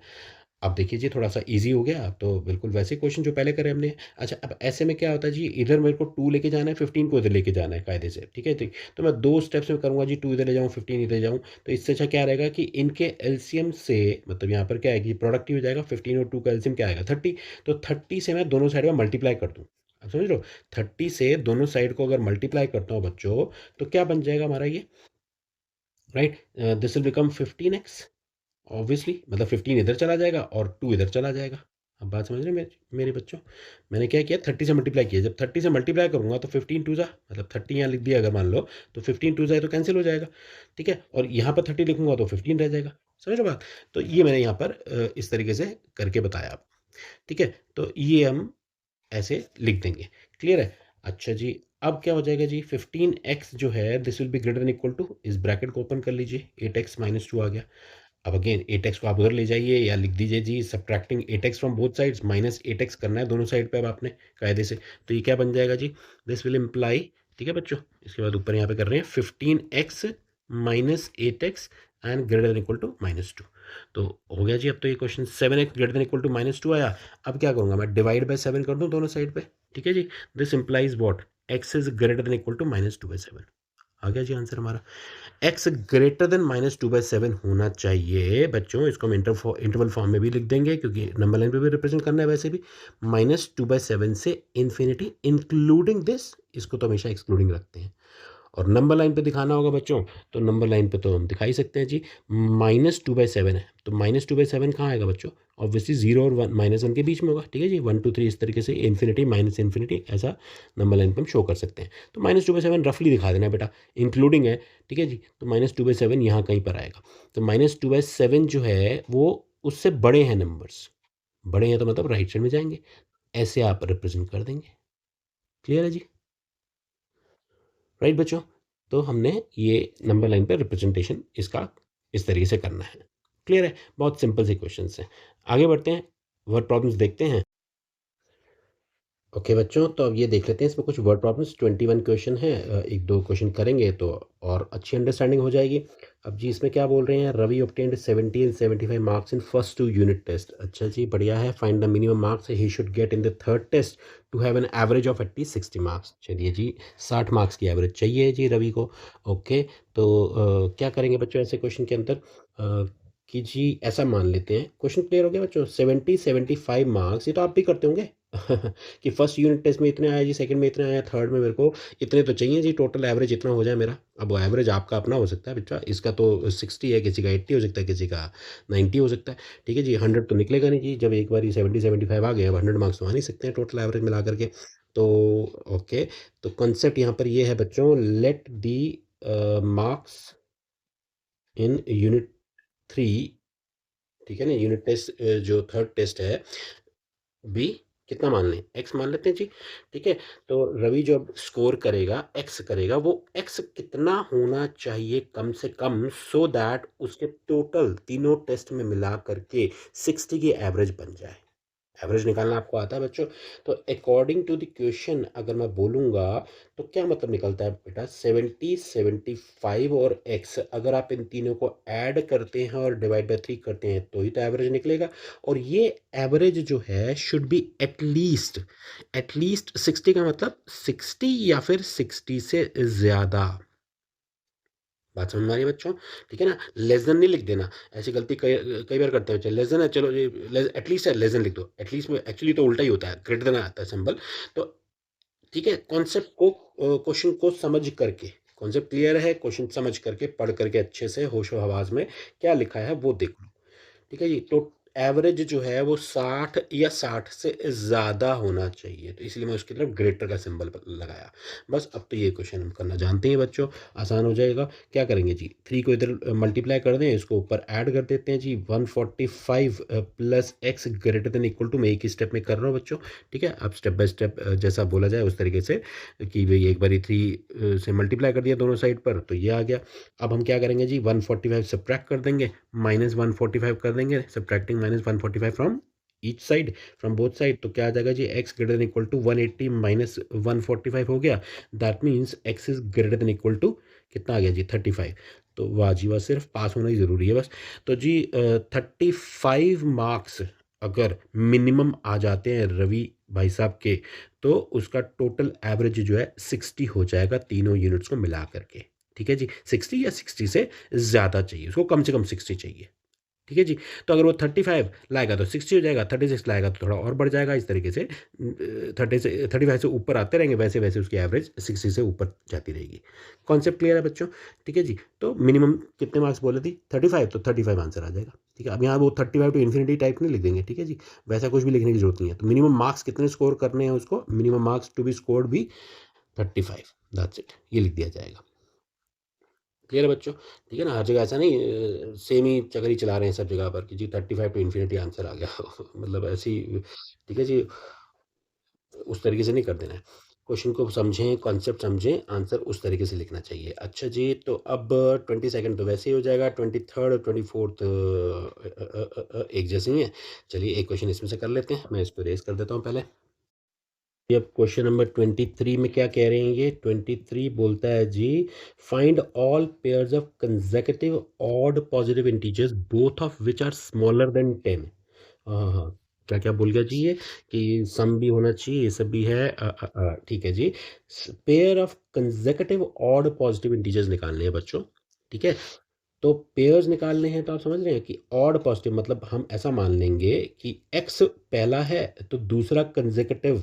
अब देखिए जी थोड़ा सा इजी हो गया। अब तो बिल्कुल वैसे क्वेश्चन जो पहले करे हमने। अच्छा, अब ऐसे में क्या होता है जी, इधर मेरे को 2 लेके जाना है, 15 को इधर लेके जाना है कायदे से। ठीक है, तो मैं दो स्टेप्स में करूंगा जी, 2 इधर ले जाऊँ, 15 इधर ले जाऊँ। तो इससे अच्छा क्या रहेगा कि इनके एलसीएम से, मतलब यहाँ पर क्या है कि प्रोडक्ट ही हो जाएगा। 15 और 2 का एलसीएम क्या आएगा? 30। तो 30 से मैं दोनों साइड में मल्टीप्लाई कर दूँ। अब समझ लो, 30 से दोनों साइड को अगर मल्टीप्लाई करता हूँ बच्चों, तो क्या बन जाएगा हमारा ये? Right, this will become 15x। Obviously मतलब 15 इधर चला जाएगा और 2 इधर चला जाएगा। अब बात समझ रहे हैं मेरे बच्चों? मैंने क्या किया, 30 से मल्टीप्लाई किया। जब 30 से मल्टीप्लाई करूंगा तो 15 टू जा, मतलब 30 यहाँ लिख दिया अगर मान लो, तो 15 टू जाए तो कैंसिल हो जाएगा। ठीक है, और यहाँ पर 30 लिखूंगा तो 15 रह जाएगा। समझ रहे हो बात? तो ये मैंने यहाँ पर इस तरीके से करके बताया आप। ठीक है, तो ये हम ऐसे लिख देंगे। क्लियर है? अच्छा जी, अब क्या हो जाएगा जी? 15x जो है this will be greater than equal to, इस ब्रैकेट को ओपन कर लीजिए, 8x माइनस 2 आ गया। अब अगेन 8x को आप उधर ले जाइए या लिख दीजिए जी subtracting 8x from both sides, minus 8x करना है दोनों साइड पे अब आपने कायदे से। तो ये क्या बन जाएगा जी? दिस विल इम्प्लाई, ठीक है बच्चों, इसके बाद ऊपर यहाँ पे कर रहे हैं 15x minus 8x and greater than equal to -2। तो हो गया जी। अब तो ये question 7x greater than equal to -2 आया। अब क्या करूँगा मैं? डिवाइड बाय 7 कर दूँ दोनों साइड पे। ठीक है जी, this implies what? X is greater than equal to -2/7। आ गया जी आंसर हमारा। एक्स ग्रेटर देन -2/7 होना चाहिए बच्चों। इसको हम इंटरवल फॉर्म में भी लिख देंगे क्योंकि नंबर लाइन पे भी रिप्रेजेंट करना है वैसे भी। -2/7 से इन्फिनिटी इंक्लूडिंग दिस, इसको तो हमेशा एक्सक्लूडिंग रखते हैं। और नंबर लाइन पे दिखाना होगा बच्चों, तो नंबर लाइन पे तो हम दिखा ही सकते हैं जी। -2/7 है तो -2/7 कहाँ आएगा बच्चों? ऑब्वियसली 0 और -1 के बीच में होगा। ठीक है जी, 1 2 3 इस तरीके से इन्फिनिटी माइनस इन्फिनिटी ऐसा नंबर लाइन पे हम शो कर सकते हैं। तो -2/7 रफली दिखा देना बेटा, इंक्लूडिंग है। ठीक है जी, तो -2/7 यहाँ कहीं पर आएगा। तो -2/7 जो है वो उससे बड़े हैं नंबर्स, बड़े हैं तो मतलब राइट साइड में जाएंगे। ऐसे आप रिप्रेजेंट कर देंगे। क्लियर है जी? राइट बच्चों? तो हमने ये नंबर लाइन पे रिप्रेजेंटेशन इसका इस तरीके से करना है। क्लियर है? बहुत सिंपल से क्वेश्चंस हैं। आगे बढ़ते हैं, वर्ड प्रॉब्लम्स देखते हैं। ओके बच्चों, तो अब ये देख लेते हैं, इसमें कुछ वर्ड प्रॉब्लम्स 21 क्वेश्चन है। एक दो क्वेश्चन करेंगे तो और अच्छी अंडरस्टैंडिंग हो जाएगी। अब जी इसमें क्या बोल रहे हैं? Ravi obtained 70 and 75 marks in first 2 unit test. अच्छा जी, बढ़िया है। Find the minimum marks he should get in the third test to have an average of at least 60 marks. चलिए जी, 60 मार्क्स की एवरेज चाहिए जी रवि को। ओके, तो क्या करेंगे बच्चों ऐसे क्वेश्चन के अंदर? कि जी ऐसा मान लेते हैं, क्वेश्चन क्लियर हो गया बच्चों। 70 75 मार्क्स, ये तो आप भी करते होंगे कि फर्स्ट यूनिट टेस्ट में इतने आया जी, सेकंड में इतने आया, थर्ड में मेरे को इतने तो चाहिए जी, टोटल एवरेज इतना हो जाए मेरा। अब वो एवरेज आपका अपना हो सकता है बच्चा, इसका तो 60 है, किसी का 80 हो सकता है, किसी का 90 हो सकता है। ठीक है जी, 100 तो निकलेगा नहीं जी, जब एक बार 70 75 आ गए, अब 100 मार्क्स तो आ नहीं सकते हैं टोटल एवरेज मिला करके। तो ओके, तो कॉन्सेप्ट यहाँ पर ये है बच्चों, let the marks in unit 3, ठीक है ना, यूनिट टेस्ट जो थर्ड टेस्ट है, बी कितना मान लें? एक्स मान लेते हैं जी। ठीक है, तो रवि जो अब स्कोर करेगा, एक्स करेगा, वो एक्स कितना होना चाहिए कम से कम, सो दैट उसके टोटल तीनों टेस्ट में मिला करके 60 की एवरेज बन जाए। एवरेज निकालना आपको आता है बच्चों? तो अकॉर्डिंग टू द क्वेश्चन अगर मैं बोलूँगा तो क्या मतलब निकलता है बेटा? 70 75 और एक्स, अगर आप इन तीनों को ऐड करते हैं और डिवाइड बाय 3 करते हैं तो ही तो एवरेज निकलेगा। और ये एवरेज जो है शुड बी एटलीस्ट 60 का मतलब 60 या फिर 60 से ज़्यादा। बात समझ में आ रही है बच्चों? ठीक है ना? लेस देन नहीं लिख देना। ऐसी गलती कई कई बार करते हैं बच्चे। लेस देन है, चलो ये एटलीस्ट है, लेस देन लिख दो। एटलीस्ट में एक्चुअली तो उल्टा ही होता है, ग्रेटर देन आता है सिंबल। तो ठीक है, कॉन्सेप्ट को क्वेश्चन को समझ करके, कॉन्सेप्ट क्लियर है, क्वेश्चन समझ करके पढ़ करके अच्छे से होशो हवास में क्या लिखा है वो देख लो। ठीक है जी, तो एवरेज जो है वो 60 या 60 से ज़्यादा होना चाहिए, तो इसलिए मैं उसकी तरफ ग्रेटर का सिंबल लगाया। बस अब तो ये क्वेश्चन हम करना जानते हैं बच्चों, आसान हो जाएगा। क्या करेंगे जी, 3 को इधर मल्टीप्लाई कर दें, इसको ऊपर ऐड कर देते हैं जी। 145 plus x greater than equal to, मैं एक ही स्टेप में कर रहा हूँ बच्चों। ठीक है, अब स्टेप बाय स्टेप जैसा बोला जाए उस तरीके से, कि भाई एक बारी 3 से मल्टीप्लाई कर दिया दोनों साइड पर तो ये आ गया। अब हम क्या करेंगे जी, 145 सब्ट्रैक्ट कर देंगे, -145 कर देंगे, subtracting -145 from each side, from both side. तो क्या आ जाएगा जी, x greater than equal to 180 minus 145 हो गया। That means x is greater than equal to कितना आ गया जी, 35। तो वाह जी वाह, सिर्फ पास होना ही ज़रूरी है बस। तो जी 35 मार्क्स अगर मिनिमम आ जाते हैं रवि भाई साहब के, तो उसका टोटल एवरेज जो है 60 हो जाएगा तीनों यूनिट्स को मिला करके। ठीक है जी, 60 या 60 से ज़्यादा चाहिए उसको, कम से कम 60 चाहिए। ठीक है जी, तो अगर वो 35 लाएगा तो 60 हो जाएगा, 36 लाएगा तो थोड़ा और बढ़ जाएगा, इस तरीके से 35 से ऊपर आते रहेंगे, वैसे वैसे उसकी एवरेज 60 से ऊपर जाती रहेगी। कॉन्सेप्ट क्लियर है बच्चों? ठीक है जी, तो मिनिमम कितने मार्क्स बोले थी? 35, तो 35 आंसर आ जाएगा। ठीक है, अब यहाँ वो 35 टू इन्फिनिटी टाइप नहीं लिख देंगे। ठीक है जी, वैसा कुछ भी लिखने की जरूरत नहीं है। तो मिनिमम मार्क्स कितने स्कोर करने हैं उसको, minimum marks to be scored भी 35, दैट्स इट, ये लिख दिया जाएगा। क्लियर है बच्चों? ठीक है ना, हर जगह ऐसा नहीं सेम ही चक्कर चला रहे हैं सब जगह पर कि जी 35 टू इन्फिनिटी आंसर आ गया मतलब ऐसी। ठीक है जी, उस तरीके से नहीं कर देना है। क्वेश्चन को समझें, कॉन्सेप्ट समझें, आंसर उस तरीके से लिखना चाहिए। अच्छा जी, तो अब 22 तो वैसे ही हो जाएगा, 23 और 24 एक जैसे ही हैं। चलिए एक क्वेश्चन इसमें से कर लेते हैं, मैं इसको रेज कर देता हूँ पहले। अब क्वेश्चन नंबर 23 में क्या कह रहे हैं? ये 23 बोलता है जी, find all pairs of consecutive odd positive integers both of which are smaller than 10। हाँ हाँ हाँ, क्या बोल गया जी ये कि सम भी होना चाहिए, ये सब भी है। ठीक है जी। Pair of consecutive odd positive integers निकालने हैं बच्चों। ठीक है, तो पेयर्स निकालने हैं तो आप समझ रहे हैं कि ऑड पॉजिटिव मतलब हम ऐसा मान लेंगे कि एक्स पहला है तो दूसरा कंसेक्यूटिव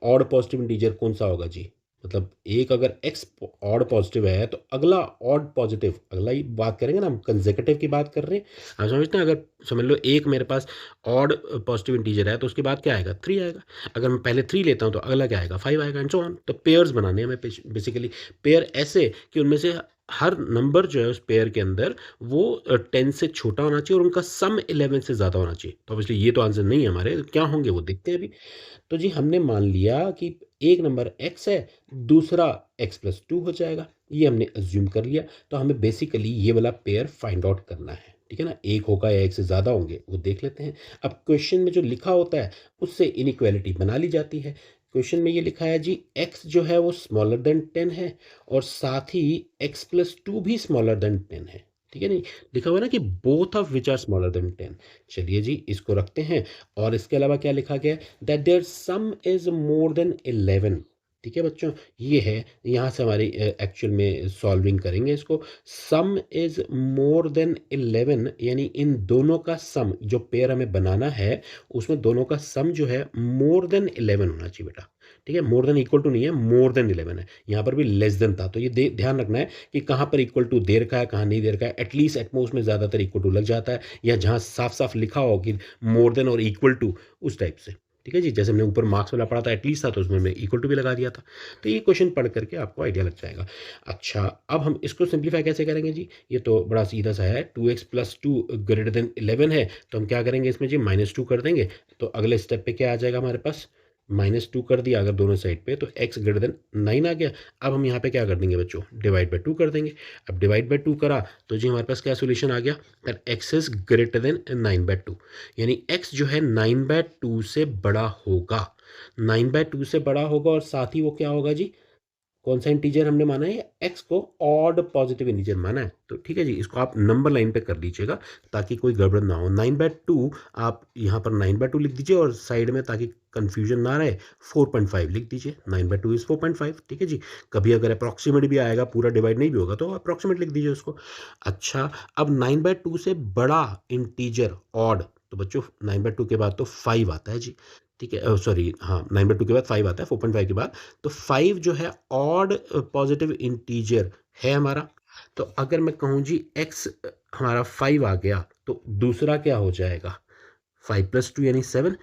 ऑड पॉजिटिव इंटीजर कौन सा होगा जी? मतलब एक अगर एक्स ऑड पॉजिटिव है तो अगला ऑड पॉजिटिव, अगला ही बात करेंगे ना, हम कंसेक्यूटिव की बात कर रहे हैं। आप समझते हैं, अगर समझ लो एक मेरे पास ऑड पॉजिटिव इंटीजर है तो उसके बाद क्या आएगा? 3 आएगा। अगर मैं पहले 3 लेता हूँ तो अगला क्या आएगा? 5 आएगा एंड सो ऑन। तो पेयर्स बनाने हैं हमें बेसिकली। पेयर ऐसे कि उनमें से हर नंबर जो है उस पेयर के अंदर वो 10 से छोटा होना चाहिए और उनका सम 11 से ज़्यादा होना चाहिए। तो ऑब्वियसली ये तो आंसर नहीं है हमारे, तो क्या होंगे वो देखते हैं अभी। तो जी हमने मान लिया कि एक नंबर x है, दूसरा x+2 हो जाएगा, ये हमने अज्यूम कर लिया। तो हमें बेसिकली ये वाला पेयर फाइंड आउट करना है, ठीक है ना। एक होगा या एक से ज़्यादा होंगे वो देख लेते हैं। अब क्वेश्चन में जो लिखा होता है उससे इनइक्वालिटी बना ली जाती है। क्वेश्चन में ये लिखा है जी x जो है वो स्मॉलर देन 10 है और साथ ही x+2 भी स्मॉलर देन 10 है, ठीक है। नहीं लिखा हुआ है ना कि both of which are smaller than 10। चलिए जी इसको रखते हैं। और इसके अलावा क्या लिखा गया है? That there some is more than 11। ठीक है बच्चों, ये है। यहाँ से हमारी एक्चुअल में सॉल्विंग करेंगे इसको। सम इज मोर देन 11 यानी इन दोनों का सम जो पेयर हमें बनाना है उसमें दोनों का सम जो है मोर देन 11 होना चाहिए बेटा। ठीक है, मोर देन इक्वल टू नहीं है, मोर देन 11 है। यहाँ पर भी लेस देन था, तो ये ध्यान रखना है कि कहाँ पर इक्वल टू दे रखा है, कहाँ नहीं दे रखा है। एटलीस्ट एटमोस्ट में ज़्यादातर इक्वल टू लग जाता है, या जहाँ साफ साफ लिखा हो कि मोर देन और इक्वल टू, उस टाइप से। ठीक है जी, जैसे हमने ऊपर मार्क्स वाला पढ़ा था एटलीस्ट था, तो उसमें हमने इक्वल टू भी लगा दिया था। तो ये क्वेश्चन पढ़ करके आपको आइडिया लग जाएगा। अच्छा, अब हम इसको सिंप्लीफाई कैसे करेंगे जी? ये तो बड़ा सीधा सा है। 2x+2 ग्रेटर देन 11 है, तो हम क्या करेंगे इसमें जी? -2 कर देंगे। तो अगले स्टेप पे क्या आ जाएगा हमारे पास? -2 कर दिया अगर दोनों साइड पे, तो x ग्रेटर देन 9 आ गया। अब हम यहाँ पे क्या कर देंगे बच्चों? डिवाइड बाय 2 कर देंगे। अब डिवाइड बाय 2 करा तो जी हमारे पास क्या सोल्यूशन आ गया? That x is greater then 9/2, यानी x जो है 9/2 से बड़ा होगा। 9/2 से बड़ा होगा और साथ ही वो क्या होगा जी? कौन सा इंटीजर हमने माना है? एक्स को ऑड पॉजिटिव इंटीजर माना है। तो ठीक है जी, इसको आप नंबर लाइन पे कर लीजिएगा ताकि कोई गड़बड़ ना हो। 9/2 आप यहाँ पर 9/2 लिख दीजिए और साइड में ताकि कंफ्यूजन ना रहे 4.5 लिख दीजिए। 9/2 इज 4.5। ठीक है जी, कभी अगर अप्रॉक्सीमेट भी आएगा, पूरा डिवाइड नहीं भी होगा, तो अप्रॉक्सीमेट लिख दीजिए उसको। अच्छा, अब 9/2 से बड़ा इंटीजर ऑड, तो बच्चों 9/2 के बाद तो 5 आता है जी। ठीक है, सॉरी, हाँ 9/2 के बाद 5 आता है, 4.5 के बाद। तो 5 जो है ऑड पॉजिटिव इंटीजर है हमारा। तो अगर मैं कहूँ जी x हमारा 5 आ गया, तो दूसरा क्या हो जाएगा? 5+2 यानी 7।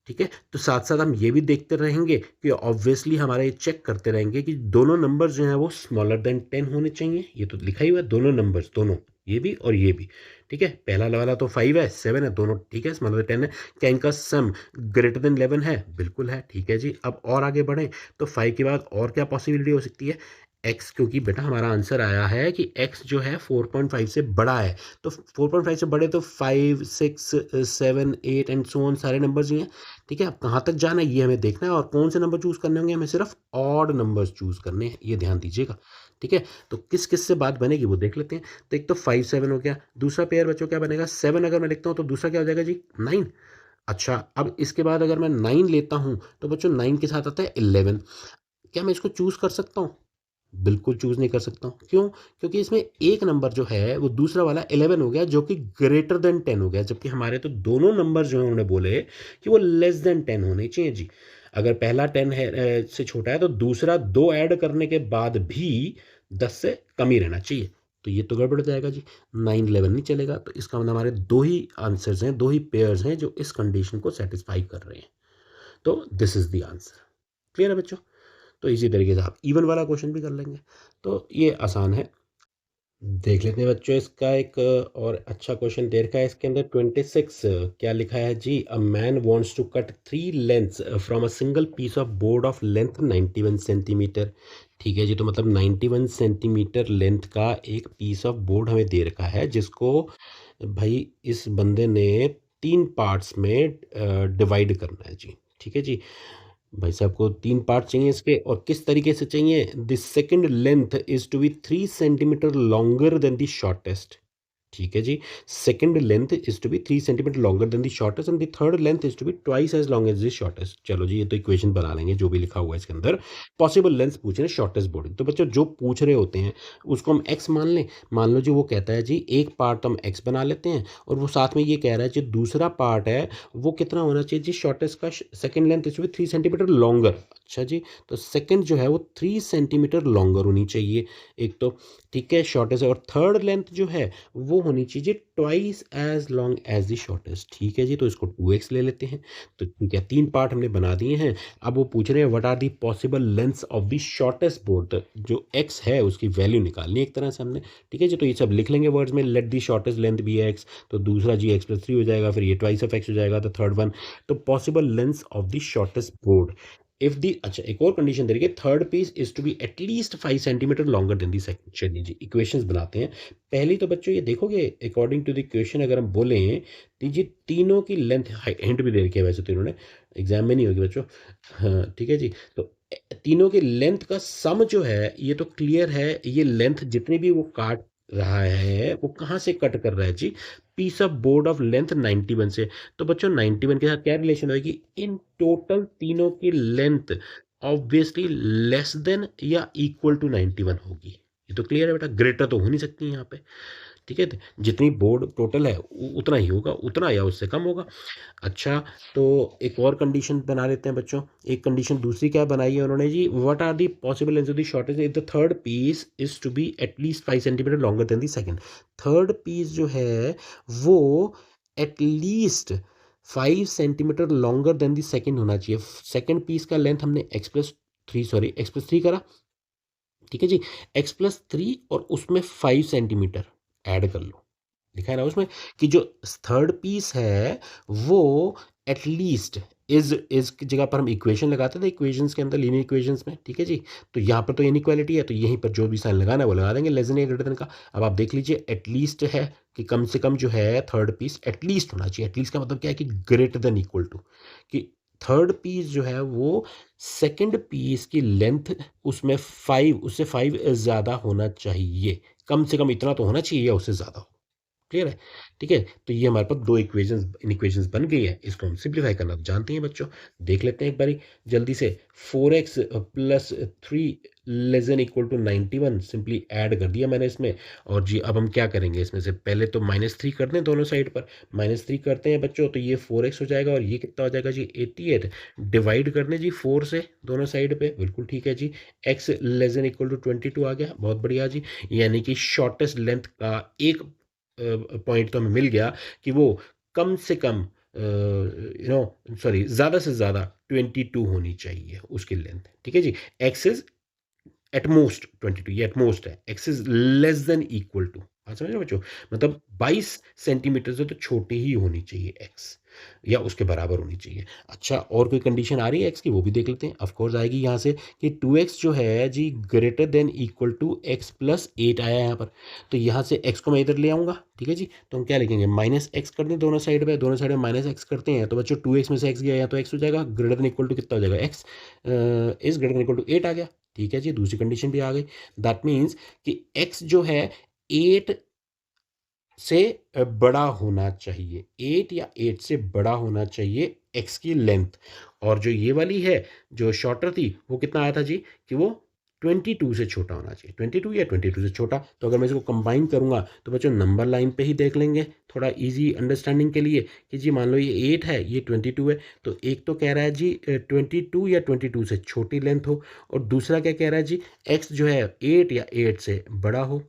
ठीक है, तो साथ साथ हम ये भी देखते रहेंगे कि ऑब्वियसली हमारा ये चेक करते रहेंगे कि दोनों नंबर जो हैं वो स्मॉलर देन 10 होने चाहिए। ये तो लिखा ही हुआ है, दोनों नंबर्स, दोनों, ये भी और ये भी। ठीक है, पहला वाला तो 5 है, 7 है, दोनों ठीक है, स्मॉलर देन 10 है। क्या इनका सम ग्रेटर देन 11 है? बिल्कुल है। ठीक है जी, अब और आगे बढ़ें तो 5 के बाद और क्या पॉसिबिलिटी हो सकती है? x, क्योंकि बेटा हमारा आंसर आया है कि x जो है 4.5 से बड़ा है, तो 4.5 से बड़े तो 5, 6, 7, 8 एंड सो ऑन सारे नंबर्स ही हैं। ठीक है, अब कहाँ तक जाना है ये हमें देखना है, और कौन से नंबर चूज़ करने होंगे? हमें सिर्फ ऑड नंबर्स चूज़ करने हैं, ये ध्यान दीजिएगा। ठीक है, तो किस किस से बात बनेगी वो देख लेते हैं। तो एक तो 5, 7 हो गया, दूसरा पेयर बच्चों क्या बनेगा? 7 अगर मैं लिखता हूँ तो दूसरा क्या हो जाएगा जी? 9। अच्छा, अब इसके बाद अगर मैं 9 लेता हूँ तो बच्चों 9 के साथ आता है 11। क्या मैं इसको चूज़ कर सकता हूँ? बिल्कुल चूज़ नहीं कर सकता हूँ। क्यों? क्योंकि इसमें एक नंबर जो है वो दूसरा वाला 11 हो गया, जो कि ग्रेटर देन 10 हो गया, जबकि हमारे तो दोनों नंबर जो हैं उन्होंने बोले कि वो लेस देन 10 होने चाहिए जी। अगर पहला 10 है से छोटा है तो दूसरा 2 ऐड करने के बाद भी 10 से कम ही रहना चाहिए। तो ये तो गड़बड़ हो जाएगा जी, 9, 11 नहीं चलेगा। तो इसका मतलब हमारे 2 ही आंसर्स हैं, 2 ही पेयर्स हैं जो इस कंडीशन को सैटिस्फाई कर रहे हैं। तो this is the answer. Clear है बच्चों? तो इसी तरीके से आप इवन वाला क्वेश्चन भी कर लेंगे। तो ये आसान है। देख लेते हैं बच्चों, इसका एक और अच्छा क्वेश्चन दे रखा है इसके अंदर। 26 क्या लिखा है जी? A man wants to cut 3 lengths from a single piece of board of length 91 centimetre. ठीक है जी, तो मतलब 91 सेंटीमीटर लेंथ का एक पीस ऑफ बोर्ड हमें दे रखा है, जिसको भाई इस बंदे ने 3 पार्ट्स में डिवाइड करना है जी। ठीक है जी, भाई साहब को 3 पार्ट चाहिए इसके, और किस तरीके से चाहिए? The second length is to be 3 centimetre longer than the shortest. ठीक है जी। Second length is to be 3 centimetre longer than the shortest and the third length is to be twice as long as the shortest. चलो जी, ये तो equation बना लेंगे जो भी लिखा हुआ है इसके अंदर। पॉसिबल लेंथ पूछ रहे हैं शॉर्टेस्ट बॉडी। तो बच्चों जो पूछ रहे होते हैं उसको हम एक्स मान लें। मान लो जी वो कहता है जी एक पार्ट हम एक्स बना लेते हैं और वो साथ में ये कह रहा है जी दूसरा पार्ट है वो कितना होना चाहिए जी शॉर्टेस्ट का second length is to be 3 centimetre longer. अच्छा जी, तो सेकंड जो है वो 3 सेंटीमीटर लॉन्गर होनी चाहिए एक तो, ठीक है, शॉर्टेस्ट। और थर्ड लेंथ जो है वो होनी चाहिए twice as long as the shortest. ठीक है जी, तो इसको 2x ले लेते हैं। तो ठीक है, 3 पार्ट हमने बना दिए हैं। अब वो पूछ रहे हैं what are the possible lengths of the shortest board. जो x है उसकी वैल्यू निकालनी है एक तरह से हमने। ठीक है जी, तो ये सब लिख लेंगे वर्ड्स में। Let the shortest length be x, तो दूसरा जी x+3 हो जाएगा, फिर ये ट्वाइस ऑफ x हो जाएगा, तो थर्ड वन। तो possible lengths of the shortest board if the, अच्छा एक और कंडीशन दे रही है, third piece is to be at least 5 centimetre longer than the second. चलिए जी इक्वेशंस बनाते हैं। पहली तो बच्चों ये देखोगे अकॉर्डिंग टू द इक्वेशन अगर हम बोलें तो ये तीनों की लेंथ, हिंट भी दे रखी है वैसे तो इन्होंने, एग्जाम में नहीं होगी बच्चों। हाँ ठीक है जी, तो तीनों की लेंथ का सम जो है ये तो क्लियर है। ये लेंथ जितनी भी वो काट रहा है वो कहाँ से कट कर रहा है जी, piece of board of length 91 से। तो बच्चों 91 के साथ क्या रिलेशन होगी, इन टोटल तीनों की लेंथ ऑब्वियसली लेस देन या इक्वल टू 91 होगी। ये तो क्लियर है बेटा, ग्रेटर तो हो नहीं सकती यहाँ पे। ठीक है, जितनी बोर्ड टोटल है उतना ही होगा, उतना या उससे कम होगा। अच्छा, तो एक और कंडीशन बना लेते हैं बच्चों। एक कंडीशन दूसरी क्या बनाई है उन्होंने जी, what are the possible length of the shortest if the third piece is to be at least 5 centimetre longer than the second. Third piece जो है वो at least 5 centimetre longer than the second होना चाहिए। सेकंड पीस का length हमने x+3 करा। ठीक है जी, x+3 और उसमें 5 सेंटीमीटर ऐड कर लो। लिखा है ना उसमें कि जो थर्ड पीस है वो एटलीस्ट इज की जगह पर हम इक्वेशन लगाते थे इक्वेशंस के अंदर, लीनियर इक्वेशंस में। ठीक है जी, तो यहाँ पर तो इनइक्वालिटी है तो यहीं पर जो भी साइन लगाना है वो लगा देंगे, लेस देन या ग्रेटर देन का। अब आप देख लीजिए एटलीस्ट है कि कम से कम जो है थर्ड पीस एटलीस्ट होना चाहिए। एटलीस्ट का मतलब क्या है कि ग्रेटर देन इक्वल टू, कि थर्ड पीस जो है वो सेकंड पीस की लेंथ उसमें 5, उससे 5 ज़्यादा होना चाहिए। कम से कम इतना तो होना चाहिए या उससे ज़्यादा हो। क्लियर है? ठीक है, तो ये हमारे पास 2 इक्वेशंस बन गई है। इसको हम सिंप्लीफाई करना तो जानते हैं बच्चों। देख लेते हैं एक बारी जल्दी से। 4x plus 3 less than equal to 91 simply add कर दिया मैंने इसमें। और जी अब हम क्या करेंगे इसमें से, पहले तो -3 कर दें दोनों साइड पर। -3 करते हैं बच्चों तो ये 4x हो जाएगा और ये कितना हो जाएगा जी 88। डिवाइड कर दें जी 4 से दोनों साइड पे, बिल्कुल ठीक है जी। x less than equal to 22 आ गया, बहुत बढ़िया जी। यानी कि शॉर्टेस्ट लेंथ का एक पॉइंट तो हमें मिल गया कि वो कम से कम सॉरी ज़्यादा से ज़्यादा 22 होनी चाहिए उसकी लेंथ। ठीक है जी, एक्स इज एट मोस्ट 22, ये एट मोस्ट है। X is less than equal to, हाँ समझ रहे हो बच्चों, मतलब 22 सेंटीमीटर से तो छोटी ही होनी चाहिए एक्स, या उसके बराबर होनी चाहिए। अच्छा, और कोई कंडीशन आ रही है एक्स की, वो भी देख लेते हैं। ऑफ कोर्स आएगी यहाँ से कि 2x जो है जी greater than equal to x+8 आया है यहाँ पर। तो यहाँ से x को मैं इधर ले आऊँगा। ठीक है जी, तो हम क्या लिखेंगे, -x कर दें दोनों साइड पे, दोनों साइड में -x करते हैं तो बच्चों 2x में से x गया या तो x हो जाएगा, ग्रेटर देन इक्वल टू कितना हो जाएगा, x is greater than equal to 8 आ गया। ठीक है जी, दूसरी कंडीशन भी आ गई। दैट मीन्स कि x जो है 8 से बड़ा होना चाहिए, 8 या 8 से बड़ा होना चाहिए x की लेंथ। और जो ये वाली है जो शॉर्टर थी वो कितना आया था जी, कि वो 22 से छोटा होना चाहिए, 22 या 22 से छोटा। तो अगर मैं इसको कंबाइन करूंगा तो बच्चों नंबर लाइन पे ही देख लेंगे थोड़ा इजी अंडरस्टैंडिंग के लिए कि जी मान लो ये 8 है ये 22 है, तो एक तो कह रहा है जी 22 या 22 से छोटी लेंथ हो, और दूसरा क्या कह रहा है जी x जो है 8 या 8 से बड़ा हो।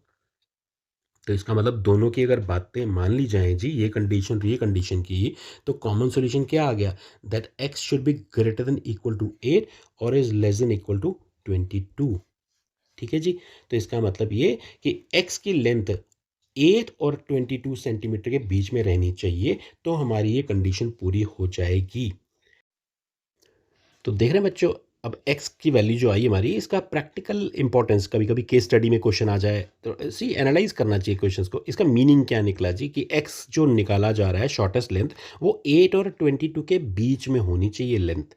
तो इसका मतलब दोनों की अगर बातें मान ली जाएं जी, ये कंडीशन तो ये कंडीशन की, तो कॉमन सॉल्यूशन क्या आ गया, that x should be greater than equal to 8 और is less than equal to 22। ठीक है जी, तो इसका मतलब ये कि x की लेंथ 8 और 22 सेंटीमीटर के बीच में रहनी चाहिए, तो हमारी ये कंडीशन पूरी हो जाएगी। तो देख रहे हैं बच्चों, अब x की वैल्यू जो आई हमारी, इसका प्रैक्टिकल इंपॉर्टेंस, कभी कभी केस स्टडी में क्वेश्चन आ जाए तो सी एनालाइज करना चाहिए क्वेश्चंस को। इसका मीनिंग क्या निकला जी, कि x जो निकाला जा रहा है शॉर्टेस्ट लेंथ वो 8 और 22 के बीच में होनी चाहिए लेंथ।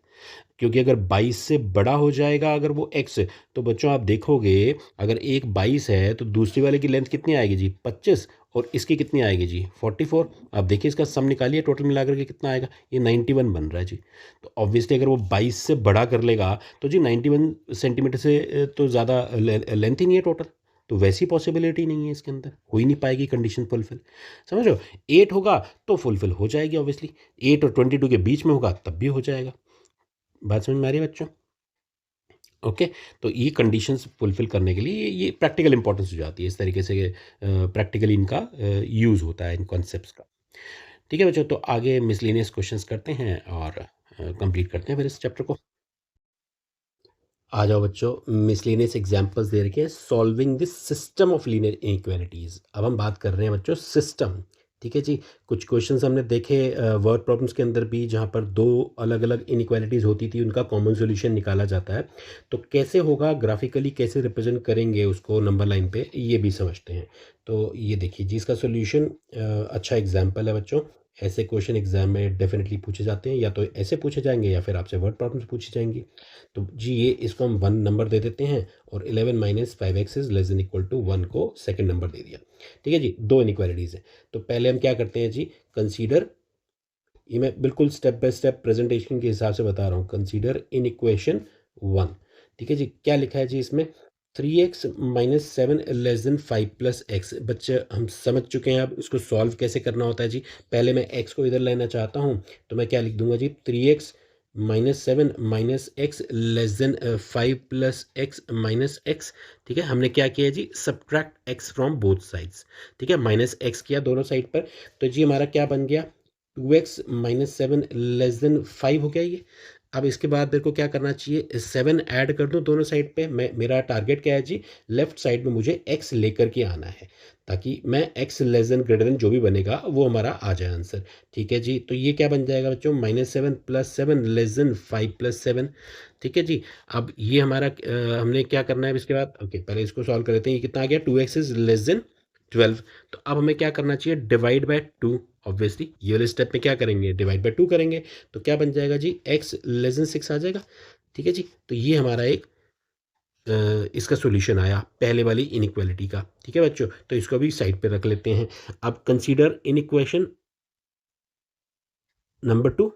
क्योंकि अगर 22 से बड़ा हो जाएगा अगर वो x, तो बच्चों आप देखोगे अगर एक 22 है तो दूसरी वाले की लेंथ कितनी आएगी जी 25, और इसकी कितनी आएगी जी 44। आप देखिए इसका सम निकालिए, टोटल मिलाकर के कितना आएगा, ये 91 बन रहा है जी। तो ऑब्वियसली अगर वो 22 से बड़ा कर लेगा तो जी 91 सेंटीमीटर से तो ज़्यादा लेंथ ही नहीं है टोटल, तो वैसी पॉसिबिलिटी नहीं है, इसके अंदर हो ही नहीं पाएगी कंडीशन फुलफिल। समझ रहे हो, 8 होगा तो फुलफिल हो जाएगी ऑब्वियसली, 8 और 22 के बीच में होगा तब भी हो जाएगा। बात समझ में आ रही है बच्चों? ओके। तो ये कंडीशंस फुलफिल करने के लिए ये प्रैक्टिकल इंपॉर्टेंस हो जाती है, इस तरीके से प्रैक्टिकली इनका यूज़ होता है इन कॉन्सेप्ट्स का। ठीक है बच्चों, तो आगे मिसलेनियस क्वेश्चंस करते हैं और कंप्लीट करते हैं फिर इस चैप्टर को। आ जाओ बच्चों, मिसलेनियस एग्जांपल्स दे रखे हैं solving this system of linear inequalities. अब हम बात कर रहे हैं बच्चों सिस्टम। ठीक है जी, कुछ क्वेश्चंस हमने देखे वर्ड प्रॉब्लम्स के अंदर भी, जहाँ पर दो अलग अलग इनइक्वालिटीज़ होती थी, उनका कॉमन सॉल्यूशन निकाला जाता है। तो कैसे होगा, ग्राफिकली कैसे रिप्रेजेंट करेंगे उसको नंबर लाइन पे, ये भी समझते हैं। तो ये देखिए जी, इसका सॉल्यूशन अच्छा एग्जाम्पल है बच्चों। ऐसे क्वेश्चन एग्जाम में डेफिनेटली पूछे जाते हैं, या तो ऐसे पूछे जाएंगे या फिर आपसे वर्ड प्रॉब्लम्स पूछी जाएंगी। तो जी ये इसको हम 1 नंबर दे देते हैं, और 11 minus 5x is less than equal to 1 को सेकंड नंबर दे दिया। ठीक है जी, दो इनइक्वालिटीज़ है। तो पहले हम क्या करते हैं जी, कंसीडर, ये मैं बिल्कुल स्टेप बाय स्टेप प्रेजेंटेशन के हिसाब से बता रहा हूँ, कंसीडर इन इक्वेशन 1। ठीक है जी, क्या लिखा है जी इसमें, 3x minus 7 less than 5 plus x. बच्चे हम समझ चुके हैं अब इसको सॉल्व कैसे करना होता है जी। पहले मैं x को इधर लेना चाहता हूँ, तो मैं क्या लिख दूंगा जी, 3x minus 7 minus x less than 5 plus x minus x. ठीक है, हमने क्या किया जी, subtract x from both sides. ठीक है, माइनस एक्स किया दोनों साइड पर, तो जी हमारा क्या बन गया, 2x माइनस 7 लेस देन 5 हो गया ये। अब इसके बाद मेरे को क्या करना चाहिए, 7 ऐड कर दूं दोनों साइड पे। मैं, मेरा टारगेट क्या है जी, लेफ्ट साइड में मुझे x लेकर के आना है, ताकि मैं x less then greater than जो भी बनेगा वो हमारा आ जाए आंसर। ठीक है जी, तो ये क्या बन जाएगा बच्चों, minus 7 plus 7 less than 5 plus 7। ठीक है जी, अब ये हमारा हमने क्या करना है इसके बाद, ओके पहले इसको सॉल्व कर लेते हैं। ये कितना आ गया, 2x इज लेस देन 12। तो अब हमें क्या करना चाहिए, डिवाइड बाय 2। ऑब्वियसली ये वाले स्टेप में क्या करेंगे, डिवाइड बाय 2 करेंगे। तो क्या बन जाएगा जी, x लेस देन 6 आ जाएगा। ठीक है जी, तो ये हमारा एक इसका सॉल्यूशन आया पहले वाली इनइक्वालिटी का। ठीक है बच्चों, तो इसको भी साइड पे रख लेते हैं। अब कंसीडर इन इक्वेशन नंबर 2।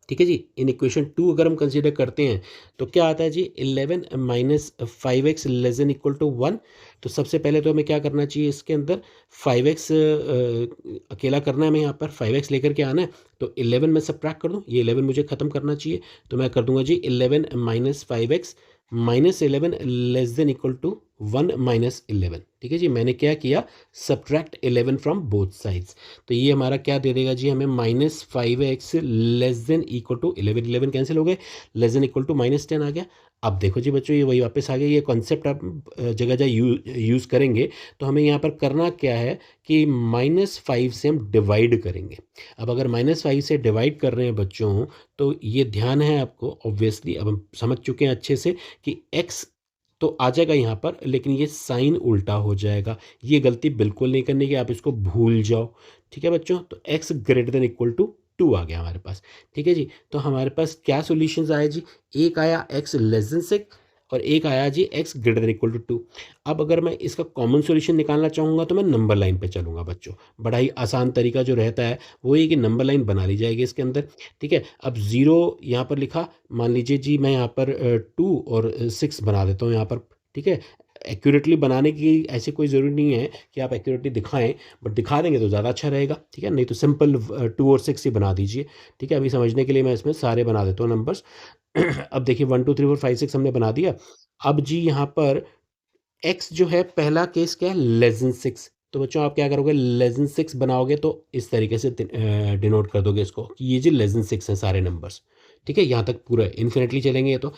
ठीक है जी, इन इक्वेशन 2 अगर हम कंसीडर करते हैं तो क्या आता है जी, 11 minus 5x less than equal to 1। तो सबसे पहले तो हमें क्या करना चाहिए, इसके अंदर 5x अकेला करना है, हमें यहाँ पर 5x लेकर के आना है। तो 11 में सब्ट्रैक्ट कर दूँ, ये 11 मुझे ख़त्म करना चाहिए। तो मैं कर दूंगा जी 11 minus 5x minus 11 less than equal to 1 minus 11। ठीक है जी, मैंने क्या किया, सब्ट्रैक्ट 11 फ्रॉम बोथ साइड्स। तो ये हमारा क्या दे देगा जी हमें, minus 5x less than equal to 11, 11 cancel हो गए, less than equal to minus 10 आ गया। अब देखो जी बच्चों, ये वही वापस आ गया, ये कॉन्सेप्ट आप जगह जगह यूज़ करेंगे। तो हमें यहाँ पर करना क्या है कि -5 से हम डिवाइड करेंगे। अब अगर -5 से डिवाइड कर रहे हैं बच्चों, तो ये ध्यान है आपको, ऑब्वियसली अब हम समझ चुके हैं अच्छे से कि x तो आ जाएगा यहाँ पर, लेकिन ये साइन उल्टा हो जाएगा। ये गलती बिल्कुल नहीं करनी कि आप इसको भूल जाओ। ठीक है बच्चों, तो x greater than equal to 2 आ गया हमारे पास। ठीक है जी, तो हमारे पास क्या सॉल्यूशंस आए जी, एक आया x लेस देन 6 और एक आया जी x greater than equal to 2। अब अगर मैं इसका कॉमन सॉल्यूशन निकालना चाहूँगा तो मैं नंबर लाइन पे चलूँगा बच्चों। बड़ा ही आसान तरीका जो रहता है वो ये कि नंबर लाइन बना ली जाएगी इसके अंदर। ठीक है, अब 0 यहाँ पर लिखा, मान लीजिए जी मैं यहाँ पर 2 और 6 बना देता हूँ यहाँ पर। ठीक है, एक्यूरेटली बनाने की ऐसी कोई ज़रूरी नहीं है कि आप एक्यूरेटली दिखाएं, बट दिखा देंगे तो ज़्यादा अच्छा रहेगा। ठीक है, नहीं तो सिंपल 2 और 6 ही बना दीजिए। ठीक है, अभी समझने के लिए मैं इसमें सारे बना देता हूँ नंबर्स। अब देखिए 1 2 3 4 5 6 हमने बना दिया। अब जी यहाँ पर x जो है, पहला केस क्या है, लेस देन 6। तो बच्चों आप क्या करोगे, लेस देन 6 बनाओगे तो इस तरीके से डिनोट कर दोगे इसको कि ये जी लेस देन 6 है सारे नंबर्स। ठीक है, यहाँ तक पूरा इन्फिनेटली चलेंगे ये तो।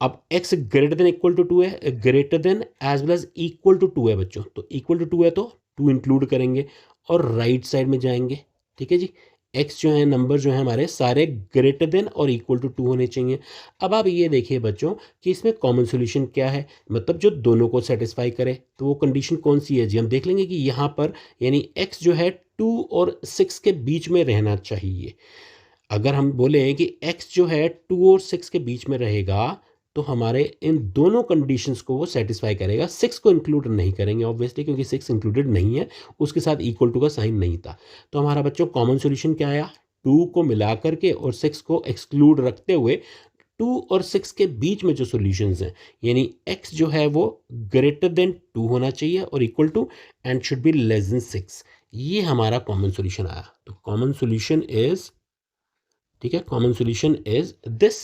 अब x greater than equal to 2 है, greater than as well as equal to 2 है बच्चों। तो इक्वल टू 2 है तो 2 इंक्लूड करेंगे और राइट साइड में जाएंगे। ठीक है जी, x जो है, नंबर जो है हमारे सारे ग्रेटर देन और इक्वल टू 2 होने चाहिए। अब आप ये देखिए बच्चों कि इसमें कॉमन सॉल्यूशन क्या है, मतलब जो दोनों को सेटिस्फाई करे। तो वो कंडीशन कौन सी है जी, हम देख लेंगे कि यहाँ पर यानी x जो है 2 और 6 के बीच में रहना चाहिए। अगर हम बोले कि x जो है 2 और 6 के बीच में रहेगा, तो हमारे इन दोनों कंडीशंस को वो सेटिस्फाई करेगा। 6 को इंक्लूड नहीं करेंगे ऑब्वियसली, क्योंकि 6 इंक्लूडेड नहीं है, उसके साथ इक्वल टू का साइन नहीं था। तो हमारा बच्चों कॉमन सॉल्यूशन क्या आया? 2 को मिला करके और 6 को एक्सक्लूड रखते हुए 2 और 6 के बीच में जो सॉल्यूशंस हैं, यानी x जो है वो ग्रेटर देन 2 होना चाहिए और equal to and should be less than 6। ये हमारा कॉमन सॉल्यूशन आया। तो कॉमन सॉल्यूशन इज, ठीक है, कॉमन सॉल्यूशन इज दिस।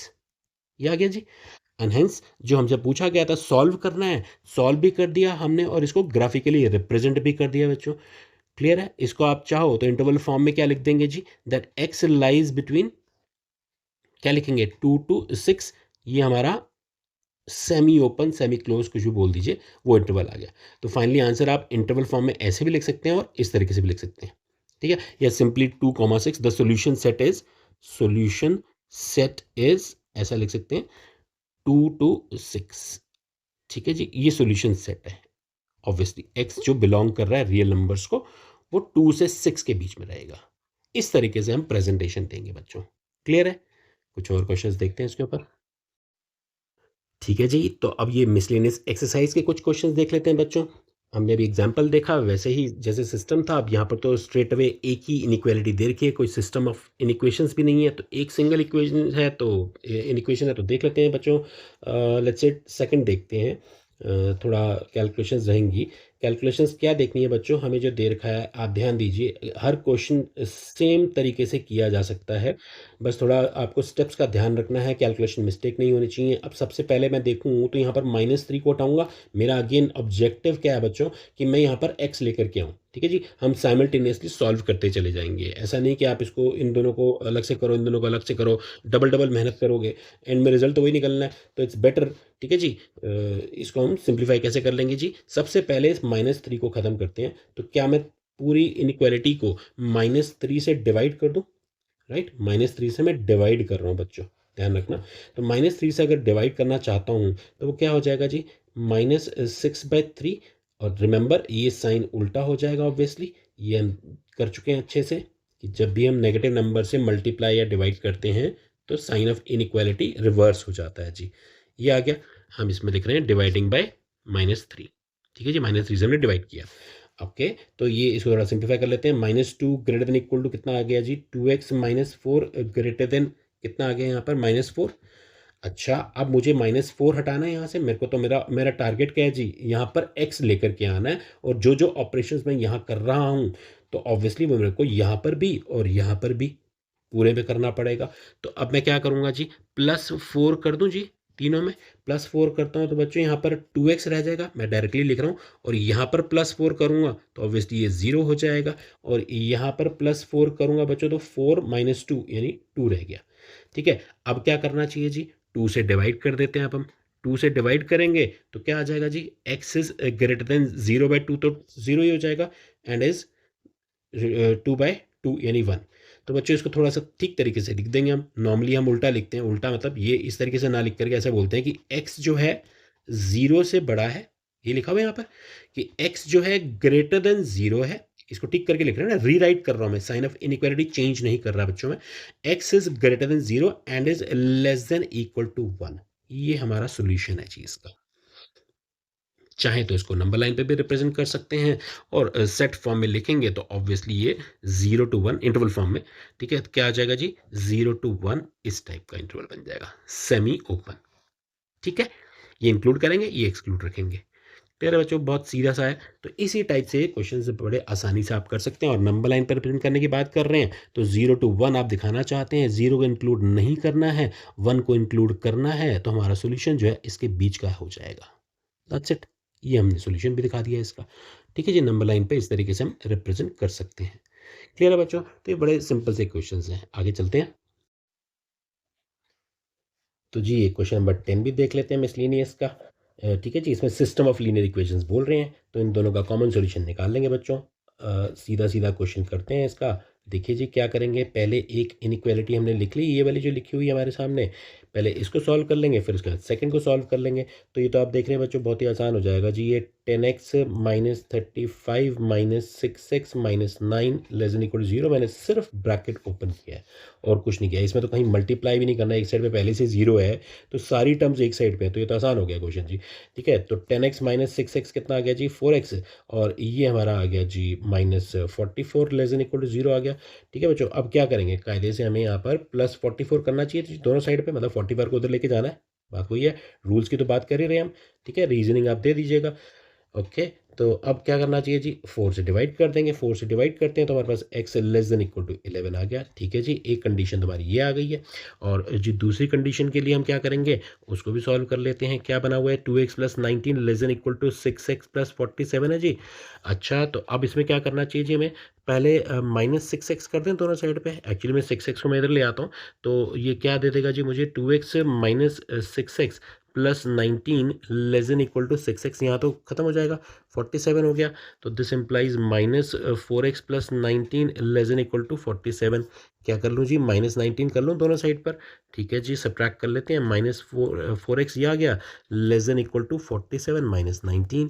ये आ गया जी। एंड हेंस जो हमसे पूछा गया था सॉल्व करना है, सॉल्व भी कर दिया हमने और इसको ग्राफिकली रिप्रेजेंट भी कर दिया बच्चों। क्लियर है? इसको आप चाहो तो इंटरवल फॉर्म में क्या लिख देंगे जी, दैट x लाइज बिटवीन, क्या लिखेंगे, 2 to 6। ये हमारा सेमी ओपन, सेमी क्लोज, कुछ भी बोल दीजिए, वो इंटरवल आ गया। तो फाइनली आंसर आप इंटरवल फॉर्म में ऐसे भी लिख सकते हैं और इस तरीके से भी लिख सकते हैं। ठीक है, या simply 2, 6 the solution set is, solution set is, ऐसा लिख सकते हैं 2 to 6। ठीक है जी, ये सॉल्यूशन सेट है। ऑब्वियसली एक्स जो बिलोंग कर रहा है रियल नंबर्स को, वो 2 से 6 के बीच में रहेगा। इस तरीके से हम प्रेजेंटेशन देंगे बच्चों। क्लियर है? कुछ और क्वेश्चंस देखते हैं इसके ऊपर। ठीक है जी, तो अब ये मिसलेनियस एक्सरसाइज के कुछ क्वेश्चंस देख लेते हैं बच्चों। हमने अभी एग्जांपल देखा, वैसे ही जैसे सिस्टम था, अब यहाँ पर तो स्ट्रेट अवे एक ही इनइक्वालिटी दे रखी है, कोई सिस्टम ऑफ इनइक्वेशंस भी नहीं है, तो एक सिंगल इक्वेशन है, तो इनइक्वेशन है, तो देख लेते हैं बच्चों। लेट्स से सेकंड देखते हैं। थोड़ा कैलकुलेशंस रहेंगी। कैलकुलेशंस क्या देखनी है बच्चों, हमें जो दे रखा है आप ध्यान दीजिए, हर क्वेश्चन सेम तरीके से किया जा सकता है, बस थोड़ा आपको स्टेप्स का ध्यान रखना है, कैलकुलेशन मिस्टेक नहीं होनी चाहिए। अब सबसे पहले मैं देखूँ तो यहाँ पर -3 को हटाऊंगा। मेरा अगेन ऑब्जेक्टिव क्या है बच्चों, कि मैं यहाँ पर x लेकर के आऊँ। ठीक है जी, हम साइमल्टेनियसली सॉल्व करते चले जाएंगे, ऐसा नहीं कि आप इसको इन दोनों को अलग से करो, इन दोनों को अलग से करो, डबल डबल मेहनत करोगे, एंड में रिजल्ट तो वही निकलना है, तो इट्स बेटर। ठीक है जी, इसको हम सिंप्लीफाई कैसे कर लेंगे जी, सबसे पहले इस -3 को ख़त्म करते हैं। तो क्या मैं पूरी इनइक्वालिटी को -3 से डिवाइड कर दूँ? राइट, -3 से मैं डिवाइड कर रहा हूँ बच्चों, ध्यान रखना। तो -3 से अगर डिवाइड करना चाहता हूँ तो वो क्या हो जाएगा जी, -6/3। और रिमेंबर ये साइन उल्टा हो जाएगा ऑब्वियसली, ये हम कर चुके हैं अच्छे से, कि जब भी हम नेगेटिव नंबर से मल्टीप्लाई या डिवाइड करते हैं तो साइन ऑफ इनइक्वालिटी रिवर्स हो जाता है जी। ये आ गया। हम इसमें लिख रहे हैं डिवाइडिंग बाय -3। ठीक है जी, -3 से हमने डिवाइड किया। ओके, तो ये इसको थोड़ा सिंप्लीफाई कर लेते हैं। -2 ग्रेटर देन इक्वल टू कितना आ गया जी, 2x - 4 ग्रेटर देन कितना आ गया यहाँ पर, -4। अच्छा, अब मुझे -4 हटाना है यहाँ से, मेरे को तो मेरा मेरा टारगेट क्या है जी, यहाँ पर x लेकर के आना है, और जो जो ऑपरेशंस मैं यहाँ कर रहा हूँ, तो ऑब्वियसली वो मेरे को यहाँ पर भी और यहाँ पर भी पूरे में करना पड़ेगा। तो अब मैं क्या करूँगा जी, +4 कर दूँ जी, तीनों में +4 करता हूँ तो बच्चों यहाँ पर 2x रह जाएगा, मैं डायरेक्टली लिख रहा हूँ, और यहाँ पर +4 करूँगा तो ऑब्वियसली ये 0 हो जाएगा, और यहाँ पर +4 करूँगा बच्चों तो 4 - 2 यानी 2 रह गया। ठीक है, अब क्या करना चाहिए जी, 2 से डिवाइड कर देते हैं। अब हम 2 से डिवाइड करेंगे तो क्या आ जाएगा जी, x इज ग्रेटर देन 0/2, तो 0 ही हो जाएगा, एंड इज 2/2 यानी 1। तो बच्चों इसको थोड़ा सा ठीक तरीके से लिख देंगे हम। नॉर्मली हम उल्टा लिखते हैं, उल्टा मतलब ये इस तरीके से ना लिख करके ऐसा बोलते हैं कि x जो है 0 से बड़ा है, ये लिखा हुआ है यहाँ पर कि x जो है ग्रेटर देन 0 है। इसको टिक करके लिख रहे हैं ना, रीराइट कर रहा हूँ मैं, साइन ऑफ इनइक्वालिटी चेंज नहीं कर रहा बच्चों में। x is greater than 0 and is less than equal to 1। ये हमारा सोल्यूशन है चीज का। चाहे तो इसको नंबर लाइन पे भी रिप्रेजेंट कर सकते हैं, और सेट फॉर्म में लिखेंगे तो ऑब्वियसली ये 0 to 1 इंटरवल फॉर्म में। ठीक है, तो क्या आ जाएगा जी, 0 to 1 इस टाइप का इंटरवल बन जाएगा, सेमी ओपन। ठीक है, ये इंक्लूड करेंगे, ये एक्सक्लूड रखेंगे। प्यारे बच्चों, बहुत सीधा सा है। तो इसी टाइप से क्वेश्चन बड़े आसानी से आप कर सकते हैं। और नंबर लाइन पर रिप्रेजेंट करने की बात कर रहे हैं तो 0 to 1 आप दिखाना चाहते हैं, 0 को इंक्लूड नहीं करना है, 1 को इंक्लूड करना है, तो हमारा सोल्यूशन जो है इसके बीच का हो जाएगा। दैट्स इट, ये हमने सॉल्यूशन भी दिखा दिया इसका। ठीक है जी, नंबर लाइन पे इस तरीके से हम रिप्रेजेंट कर सकते हैं। क्लियर है बच्चों? तो ये बड़े सिंपल से क्वेश्चंस हैं। आगे चलते हैं। तो जी ये क्वेश्चन नंबर 10 भी देख लेते हैं मिसलेनियस का। ठीक है जी, इसमें सिस्टम ऑफ लीनियर इक्वेशंस बोल रहे हैं, तो इन दोनों का कॉमन सॉल्यूशन निकाल लेंगे बच्चों। सीधा सीधा क्वेश्चन करते हैं इसका। देखिए जी क्या करेंगे, पहले एक इनइक्वालिटी हमने लिख ली, ये वाली जो लिखी हुई है हमारे सामने। पहले इसको सॉल्व कर लेंगे, फिर उसके बाद सेकंड को सॉल्व कर लेंगे। तो ये तो आप देख रहे हैं बच्चों, बहुत ही आसान हो जाएगा जी। ये 10x minus 35 minus 6x minus 9 less than equal to 0, मैंने सिर्फ ब्रैकेट ओपन किया है और कुछ नहीं किया। इसमें तो कहीं मल्टीप्लाई भी नहीं करना है, एक साइड पे पहले से 0 है तो सारी टर्म्स एक साइड पे है, तो ये तो आसान हो गया क्वेश्चन जी। ठीक है, तो 10x माइनस 6x कितना आ गया जी, 4x, और ये हमारा आ गया जी minus 44 less than equal to 0 आ गया। ठीक है बच्चों, अब क्या करेंगे, कायदे से हमें यहाँ पर प्लस 44 करना चाहिए जी दोनों साइड पे, मतलब 44 को उधर लेके जाना है, बात वही है। रूल्स की तो बात कर ही रहे हैं हम। ठीक है, रीजनिंग आप दे दीजिएगा। ओके, तो अब क्या करना चाहिए जी, 4 से डिवाइड कर देंगे। 4 से डिवाइड करते हैं तो हमारे पास x less than equal to 11 आ गया। ठीक है जी, एक कंडीशन तुम्हारी ये आ गई है। और जी दूसरी कंडीशन के लिए हम क्या करेंगे, उसको भी सॉल्व कर लेते हैं। क्या बना हुआ है, 2x plus 19 less than equal to 6x plus 47 है जी। अच्छा, तो अब इसमें क्या करना चाहिए जी हमें, पहले माइनस 6x कर दें दोनों साइड पे। एक्चुअली मैं 6x को मैं इधर ले आता हूँ, तो ये क्या दे देगा जी मुझे, 2x minus 6x plus 19 less than equal to 6x, यहाँ तो खत्म हो जाएगा, 47 हो गया। तो this implies minus 4x plus 19 less than equal to 47। क्या कर लूँ जी, माइनस 19 कर लूँ दोनों साइड पर। ठीक है जी, सब्ट्रैक्ट कर लेते हैं, माइनस 4x ये आ गया less than equal to 47 minus 19।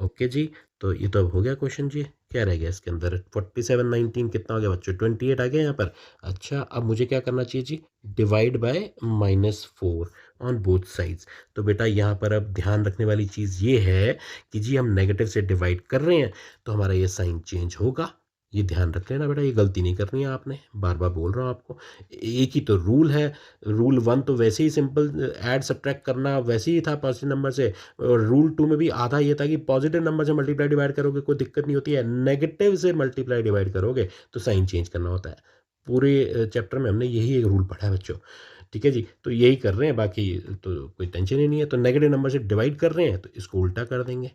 Okay जी, तो ये तो अब हो गया क्वेश्चन जी। क्या रह गया इसके अंदर, 47 19 कितना हो गया बच्चों, 28 आ गया यहाँ पर। अच्छा, अब मुझे क्या करना चाहिए जी, divide by -4 on both sides. तो बेटा यहाँ पर अब ध्यान रखने वाली चीज़ ये है कि जी हम नेगेटिव से डिवाइड कर रहे हैं तो हमारा ये साइन चेंज होगा। ये ध्यान रख लेना बेटा, ये गलती नहीं करनी है आपने, बार बार बोल रहा हूँ आपको। एक ही तो रूल है, रूल 1 तो वैसे ही सिंपल ऐड सब्ट्रैक्ट करना वैसे ही था पॉजिटिव नंबर से, और रूल 2 में भी आधा ये था कि पॉजिटिव नंबर से मल्टीप्लाई डिवाइड करोगे कोई दिक्कत नहीं होती है, नेगेटिव से मल्टीप्लाई डिवाइड करोगे तो साइन चेंज करना होता है। पूरे चैप्टर में हमने यही एक रूल पढ़ा है बच्चों। ठीक है जी, तो यही कर रहे हैं, बाकी तो कोई टेंशन ही नहीं है। तो नेगेटिव नंबर से डिवाइड कर रहे हैं तो इसको उल्टा कर देंगे।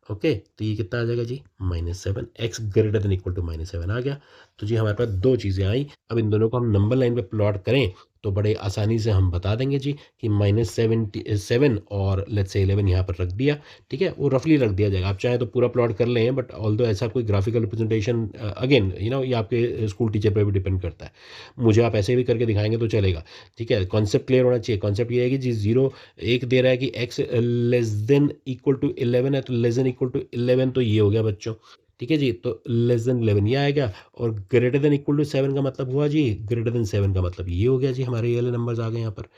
ओके, तो ये कितना आ जाएगा जी, -7, x greater than equal to -7 आ गया। तो जी हमारे पास दो चीज़ें आई। अब इन दोनों को हम नंबर लाइन पे प्लॉट करें तो बड़े आसानी से हम बता देंगे जी कि -77 और लेट्स से 11 यहाँ पर रख दिया। ठीक है, वो रफली रख दिया जाएगा, आप चाहें तो पूरा प्लॉट कर लें, बट ऑल्दो ऐसा कोई ग्राफिकल रिप्रेजेंटेशन अगेन ये आपके स्कूल टीचर पर भी डिपेंड करता है। मुझे आप ऐसे भी करके दिखाएंगे तो चलेगा। ठीक है, कॉन्सेप्ट क्लियर होना चाहिए। कॉन्सेप्ट ये है कि जी 0 एक दे रहा है कि x less than equal to 11 है, तो लेस देन इक्वल टू 11 तो ये हो गया बच्चों। ठीक है जी, तो लेस देन 11 ये आएगा, और ग्रेटर देन इक्वल टू 7 का मतलब हुआ जी, ग्रेटर देन 7 का मतलब ये हो गया जी, हमारे ये वाले नंबर्स आ गए यहाँ पर।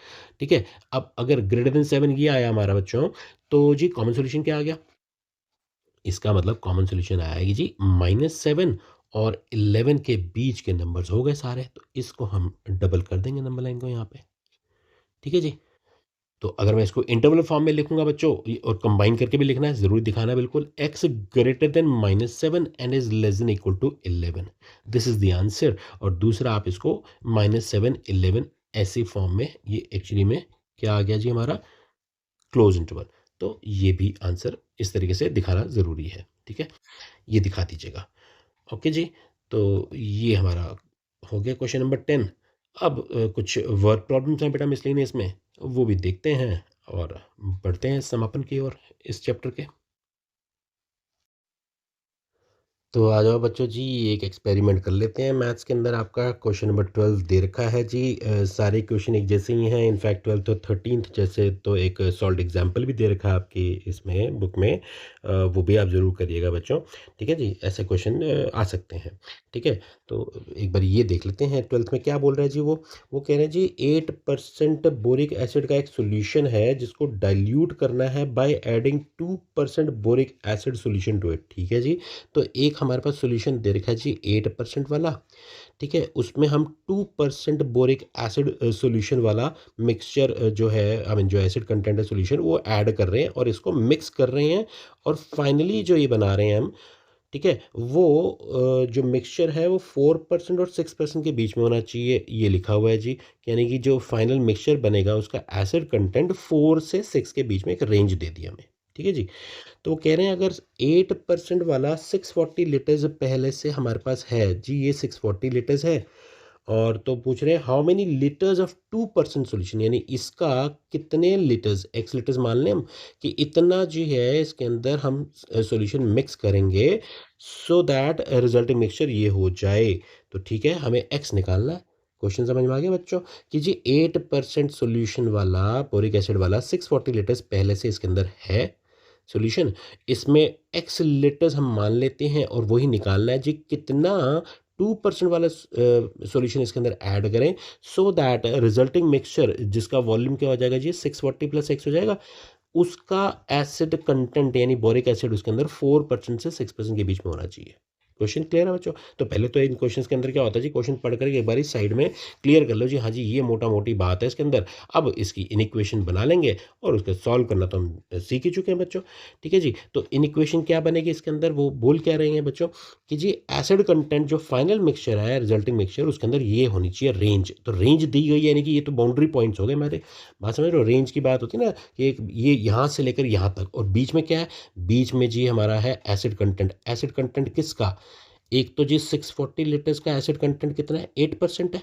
ठीक है, अब अगर ग्रेटर देन 7 ये आया हमारा बच्चों, तो जी कॉमन सोल्यूशन क्या आ गया, इसका मतलब कॉमन सोल्यूशन आएगी जी -7 और 11 के बीच के नंबर्स हो गए सारे, तो इसको हम डबल कर देंगे नंबर लाइन को यहाँ पे। ठीक है जी, तो अगर मैं इसको इंटरवल फॉर्म में लिखूंगा बच्चों, और कंबाइन करके भी लिखना है, जरूर दिखाना है बिल्कुल, x greater than -7 and is less than equal to 11, this is the answer. और दूसरा आप इसको -7 11 ऐसी फॉर्म में, ये एक्चुअली में क्या आ गया जी हमारा, क्लोज इंटरवल। तो ये भी आंसर इस तरीके से दिखाना ज़रूरी है। ठीक है, ये दिखा दीजिएगा। ओके जी, तो ये हमारा हो गया क्वेश्चन नंबर 10। अब कुछ वर्क प्रॉब्लम्स हैं बेटा मिसलेनियस में, वो भी देखते हैं और बढ़ते हैं समापन की ओर इस चैप्टर के। तो आ जाओ बच्चों जी, एक एक्सपेरिमेंट कर लेते हैं मैथ्स के अंदर। आपका क्वेश्चन नंबर 12 दे रखा है जी। सारे क्वेश्चन एक जैसे ही हैं, इनफैक्ट 12 तो 13th जैसे, तो एक सॉल्व एग्जाम्पल भी दे रखा है आपकी इसमें बुक में, वो भी आप ज़रूर करिएगा बच्चों। ठीक है जी, ऐसे क्वेश्चन आ सकते हैं। ठीक है, तो एक बार ये देख लेते हैं 12th में क्या बोल रहा है जी। वो कह रहे हैं जी 8% बोरिक एसिड का एक सोल्यूशन है जिसको डाइल्यूट करना है by adding 2% boric acid solution to it. ठीक है जी, तो एक हमारे पास सॉल्यूशन दे रखा है जी 8% वाला। ठीक है, उसमें हम 2% बोरिक एसिड सॉल्यूशन वाला मिक्सचर जो है, आई मीन जो एसिड कंटेंट है सॉल्यूशन, वो ऐड कर रहे हैं और इसको मिक्स कर रहे हैं, और फाइनली जो ये बना रहे हैं हम, ठीक है, वो जो मिक्सचर है वो 4% और 6% के बीच में होना चाहिए, ये लिखा हुआ है जी। यानी कि जो फाइनल मिक्सचर बनेगा उसका एसिड कंटेंट 4 से 6 के बीच में एक रेंज दे दिया हमें। ठीक है जी, तो वो कह रहे हैं अगर 8% वाला 640 लीटर्स पहले से हमारे पास है जी, ये 640 लीटर्स है, और तो पूछ रहे हैं how many litres of 2% solution, यानी इसका कितने लीटर्स, एक्स लीटर्स मान लें हम, कि इतना जो है इसके अंदर हम सॉल्यूशन मिक्स करेंगे सो दैट रिजल्टिंग मिक्सचर ये हो जाए। तो ठीक है, हमें एक्स निकालना है। क्वेश्चन समझ में आ गया बच्चों कि जी 8% सॉल्यूशन वाला बोरिक एसिड वाला 640 लीटर्स पहले से इसके अंदर है सॉल्यूशन। इसमें एक्स लीटर्स हम मान लेते हैं और वही निकालना है जी कितना 2% वाला सॉल्यूशन इसके अंदर ऐड करें सो दैट रिजल्टिंग मिक्सचर जिसका वॉल्यूम क्या हो जाएगा जी 640 प्लस एक्स हो जाएगा, उसका एसिड कंटेंट यानी बोरिक एसिड उसके अंदर 4% से 6% के बीच में होना चाहिए। क्वेश्चन क्लियर है बच्चों? तो पहले तो इन क्वेश्चंस के अंदर क्या होता है जी, क्वेश्चन पढ़ करके एक बारी साइड में क्लियर कर लो जी, हाँ जी ये मोटा मोटी बात है इसके अंदर। अब इसकी इनिक्वेशन बना लेंगे और उसको सॉल्व करना तो हम सीख ही चुके हैं बच्चों। ठीक है जी, तो इनिक्वेशन क्या बनेगी इसके अंदर, वो बोल क्या रहे हैं बच्चों कि जी एसिड कंटेंट जो फाइनल मिक्सचर है रिजल्टिंग मिक्सचर उसके अंदर ये होनी चाहिए रेंज। तो रेंज दी गई है यानी कि ये तो बाउंड्री पॉइंट्स हो गए हमारे। बात समझ रहे हो? रेंज की बात होती है ना कि एक ये यहाँ से लेकर यहाँ तक और बीच में क्या है, बीच में जी हमारा है एसिड कंटेंट। एसिड कंटेंट किसका, एक तो जी 640 लीटर्स का एसिड कंटेंट कितना है 8% है,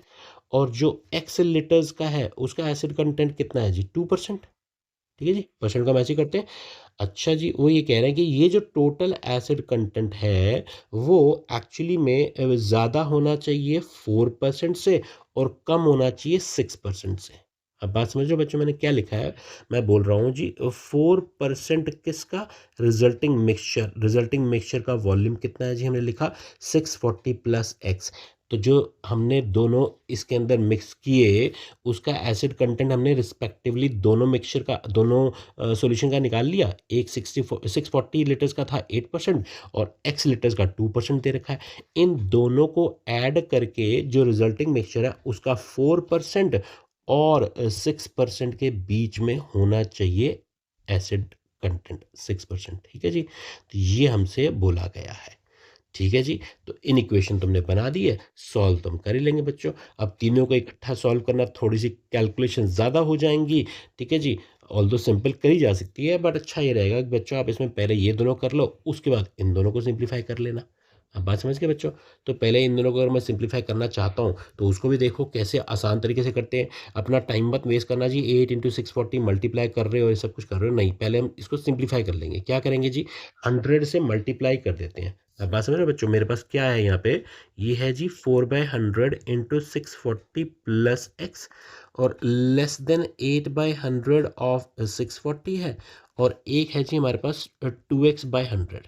और जो एक्स लीटर्स का है उसका एसिड कंटेंट कितना है जी 2%। ठीक है जी, परसेंट का हम ऐसे ही करते हैं। अच्छा जी, वो ये कह रहे हैं कि ये जो टोटल एसिड कंटेंट है वो एक्चुअली में ज़्यादा होना चाहिए 4% से और कम होना चाहिए 6% से। अब बात समझ रहे हो बच्चों मैंने क्या लिखा है? मैं बोल रहा हूँ जी 4% किसका, रिजल्टिंग मिक्सचर का वॉल्यूम कितना है जी, हमने लिखा 640 प्लस एक्स। तो जो हमने दोनों इसके अंदर मिक्स किए उसका एसिड कंटेंट हमने रिस्पेक्टिवली दोनों मिक्सचर का, दोनों सॉल्यूशन का निकाल लिया। एक 640 लीटर्स का था 8% और एक्स लीटर्स का 2% दे रखा है। इन दोनों को ऐड करके जो रिजल्टिंग मिक्सचर है उसका 4% और 6% के बीच में होना चाहिए एसिड कंटेंट 6%। ठीक है जी, तो ये हमसे बोला गया है। ठीक है जी, तो इन इक्वेशन तुमने बना दी है, सॉल्व तुम कर ही लेंगे बच्चों। अब तीनों को इकट्ठा सॉल्व करना, थोड़ी सी कैलकुलेशन ज़्यादा हो जाएंगी। ठीक है जी, ऑल्दो सिंपल करी जा सकती है बट अच्छा ये रहेगा कि बच्चों आप इसमें पहले ये दोनों कर लो उसके बाद इन दोनों को सिंप्लीफाई कर लेना। अब बात समझ गए बच्चों? तो पहले इन दोनों को अगर मैं सिंप्लीफाई करना चाहता हूँ तो उसको भी देखो कैसे आसान तरीके से करते हैं। अपना टाइम मत वेस्ट करना जी, 8 × 640 मल्टीप्लाई कर रहे हो ये सब कुछ कर रहे हो, नहीं, पहले हम इसको सिंप्लीफाई कर लेंगे। क्या करेंगे जी, 100 से मल्टीप्लाई कर देते हैं। अब बात समझ रहे हो बच्चों, मेरे पास क्या है यहाँ पे, ये है जी 4/100 × 640 प्लस एक्स और लेस देन 8/100 ऑफ 640 है, और एक है जी हमारे पास 2x/100।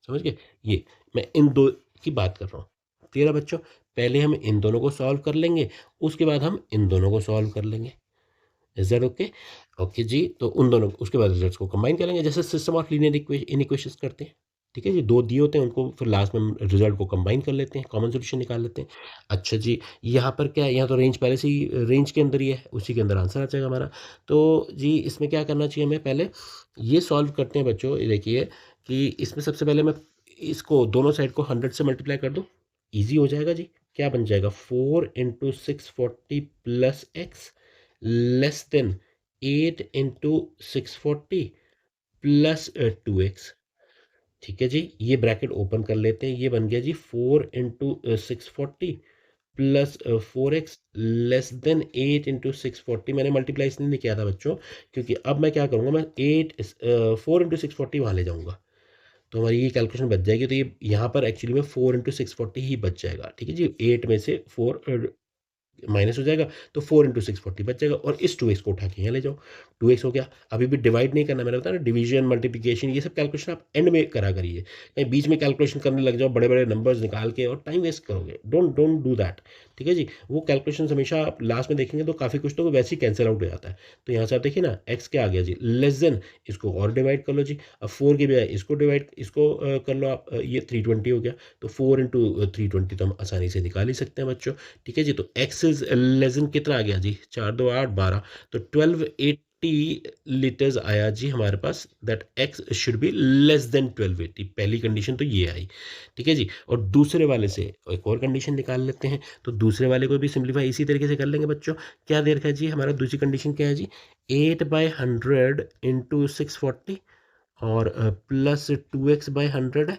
समझ गए? ये मैं इन दो की बात कर रहा हूँ। क्लियर है बच्चों? पहले हम इन दोनों को सॉल्व कर लेंगे उसके बाद हम इन दोनों को सॉल्व कर लेंगे। Is that okay? ओके जी, तो उन दोनों उसके बाद रिजल्ट्स को कंबाइन करेंगे जैसे सिस्टम ऑफ लीनियर इक्वेशंस करते हैं। ठीक है जी, दो दिए होते हैं उनको फिर लास्ट में हम रिजल्ट को कंबाइन कर लेते हैं, कॉमन सॉल्यूशन निकाल लेते हैं। अच्छा जी, यहाँ पर क्या है, यहाँ तो रेंज पहले से ही रेंज के अंदर ही है, उसी के अंदर आंसर आ जाएगा हमारा। तो जी इसमें क्या करना चाहिए, हमें पहले ये सॉल्व करते हैं बच्चों। ये देखिए कि इसमें सबसे पहले मैं इसको दोनों साइड को 100 से मल्टीप्लाई कर दूँ, ईजी हो जाएगा जी। क्या बन जाएगा, 4 × 640 plus x less then 8 × 640 plus 2x। ठीक है जी, ये ब्रैकेट ओपन कर लेते हैं, ये बन गया जी 4 × 640 प्लस 4x लेस देन 8 × 640। मैंने मल्टीप्लाई इसलिए नहीं किया था बच्चों क्योंकि अब मैं क्या करूँगा, मैं 4 × 640 वहाँ ले जाऊँगा तो हमारी ये कैलकुलेशन बच जाएगी। तो ये यहाँ पर एक्चुअली में 4 × 640 ही बच जाएगा। ठीक है जी, 8 में से 4 माइनस हो जाएगा तो 4 × 640 बच जाएगा और इस 2x को उठा के यहाँ ले जाओ, 2x हो गया। अभी भी डिवाइड नहीं करना, मैंने बताया ना डिवीजन मल्टीप्लिकेशन ये सब कैलकुलेशन आप एंड में करा करिए, कहीं बीच में कैलकुलेशन करने लग जाओ बड़े बड़े नंबर्स निकाल के और टाइम वेस्ट करोगे। Don't don't do that. ठीक है जी, वो कैलकुलेशन हमेशा आप लास्ट में देखेंगे तो काफ़ी कुछ तो वैसे ही कैंसिल आउट हो जाता है। तो यहाँ से आप देखिए ना, एक्स क्या आ गया जी, लेस देन, इसको और डिवाइड कर लो जी। अब 4 के बजाय इसको डिवाइड, इसको कर लो आप, ये 320 हो गया। तो 4 × 320 तो हम आसानी से निकाल ही सकते हैं बच्चों। ठीक है जी, तो एक्स इज लेसन कितना आ गया जी, 4 2 8 12, तो 1280 लीटर्स आया जी हमारे पास। That x should be less than 1280। पहली कंडीशन तो ये आई। ठीक है जी, और दूसरे वाले से एक और कंडीशन निकाल लेते हैं। तो दूसरे वाले को भी सिंप्लीफाई इसी तरीके से कर लेंगे बच्चों। क्या दे रखा है जी हमारा, दूसरी कंडीशन क्या है जी, 8/100 × 640 और प्लस 2x/100 है।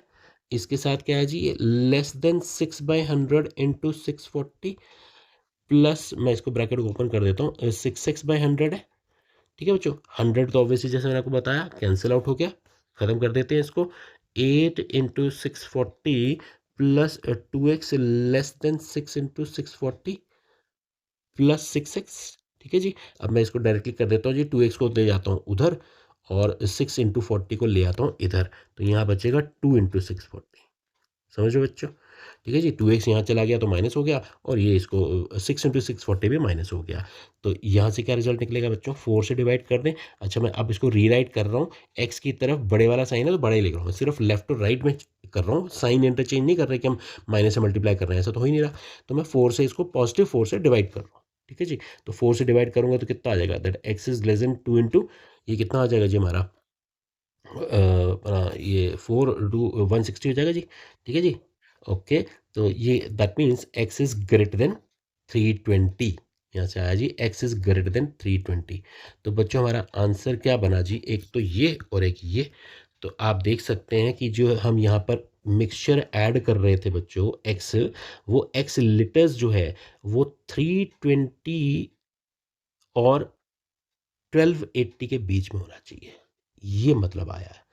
इसके साथ क्या है जी, ये लेस देन 6/100 × 640 प्लस, मैं इसको ब्रैकेट को ओपन कर देता हूँ, 6x/100 है। ठीक है बच्चों, 100 तो ऑब्वियसली जैसे मैंने आपको बताया कैंसिल आउट हो गया, खत्म कर देते हैं इसको। 8 × 640 plus 2x less than 6 × 640 plus 6x। ठीक है जी। अब मैं इसको डायरेक्टली कर देता हूँ जी, 2x को ले जाता हूँ उधर और 6 इंटू 40 को ले आता हूँ इधर, तो यहाँ बचेगा 2 इंटू 640। समझो बच्चों। ठीक है जी, 2x यहाँ चला गया तो माइनस हो गया, और ये इसको 6 इंटू 640 भी माइनस हो गया। तो यहाँ से क्या रिजल्ट निकलेगा बच्चों, 4 से डिवाइड कर दें। अच्छा, मैं अब इसको रीराइट कर रहा हूँ, x की तरफ बड़े वाला साइन है तो बड़ा ही लिख रहा हूँ, सिर्फ लेफ्ट और राइट में कर रहा हूँ, साइन इंटरचेंज नहीं कर रहे कि हम माइनस से मल्टीप्लाई कर रहे हैं, ऐसा तो हो ही नहीं रहा। तो मैं 4 से इसको पॉजिटिव 4 से डिवाइड कर रहा हूँ। ठीक है जी। तो 4 से डिवाइड करूँगा तो कितना आ जाएगा, that x is less then 2 into, ये कितना आ जाएगा जी हमारा, ये 4 टू 160 हो जाएगा जी। ठीक है जी। ओके। तो ये that means x is greater then 320। यहाँ से आया जी x इज ग्रेटर देन 320। तो बच्चों हमारा आंसर क्या बना जी, एक तो ये और एक ये। तो आप देख सकते हैं कि जो हम यहाँ पर मिक्सचर ऐड कर रहे थे बच्चों x, वो x लिटर्स जो है वो 320 और 1280 के बीच में होना चाहिए। ये मतलब आया है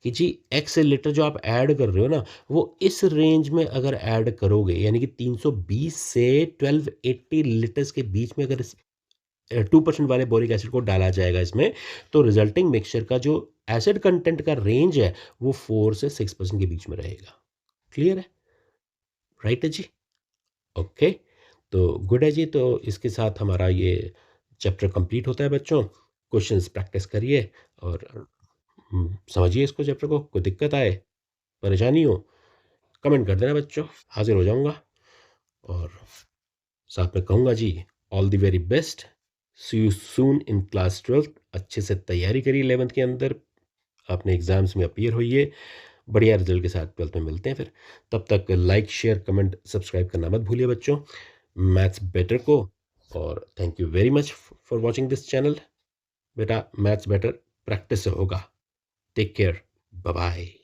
कि जी एक्स लीटर जो आप ऐड कर रहे हो ना, वो इस रेंज में अगर ऐड करोगे, यानी कि 320 से 1280 लीटर्स के बीच में अगर 2% वाले बोरिक एसिड को डाला जाएगा इसमें, तो रिजल्टिंग मिक्सचर का जो एसिड कंटेंट का रेंज है वो 4 से 6% के बीच में रहेगा। क्लियर है? राइट है जी। ओके। तो गुड है जी। तो इसके साथ हमारा ये चैप्टर कंप्लीट होता है बच्चों। क्वेश्चंस प्रैक्टिस करिए और समझिए इसको, चैप्टर को। कोई दिक्कत आए, परेशानी हो, कमेंट कर देना बच्चों, हाजिर हो जाऊंगा। और साथ में कहूँगा जी, all the very best, see you soon in class 12। अच्छे से तैयारी करिए 11th के अंदर, अपने एग्ज़ाम्स में अपीयर होइए, बढ़िया रिजल्ट के साथ 12th में मिलते हैं फिर। तब तक लाइक शेयर कमेंट सब्सक्राइब करना मत भूलिए बच्चों, मैथ्स बेटर को। और thank you very much for watching this channel. बेटा मैथ्स बेटर प्रैक्टिस से होगा। Take care, bye bye.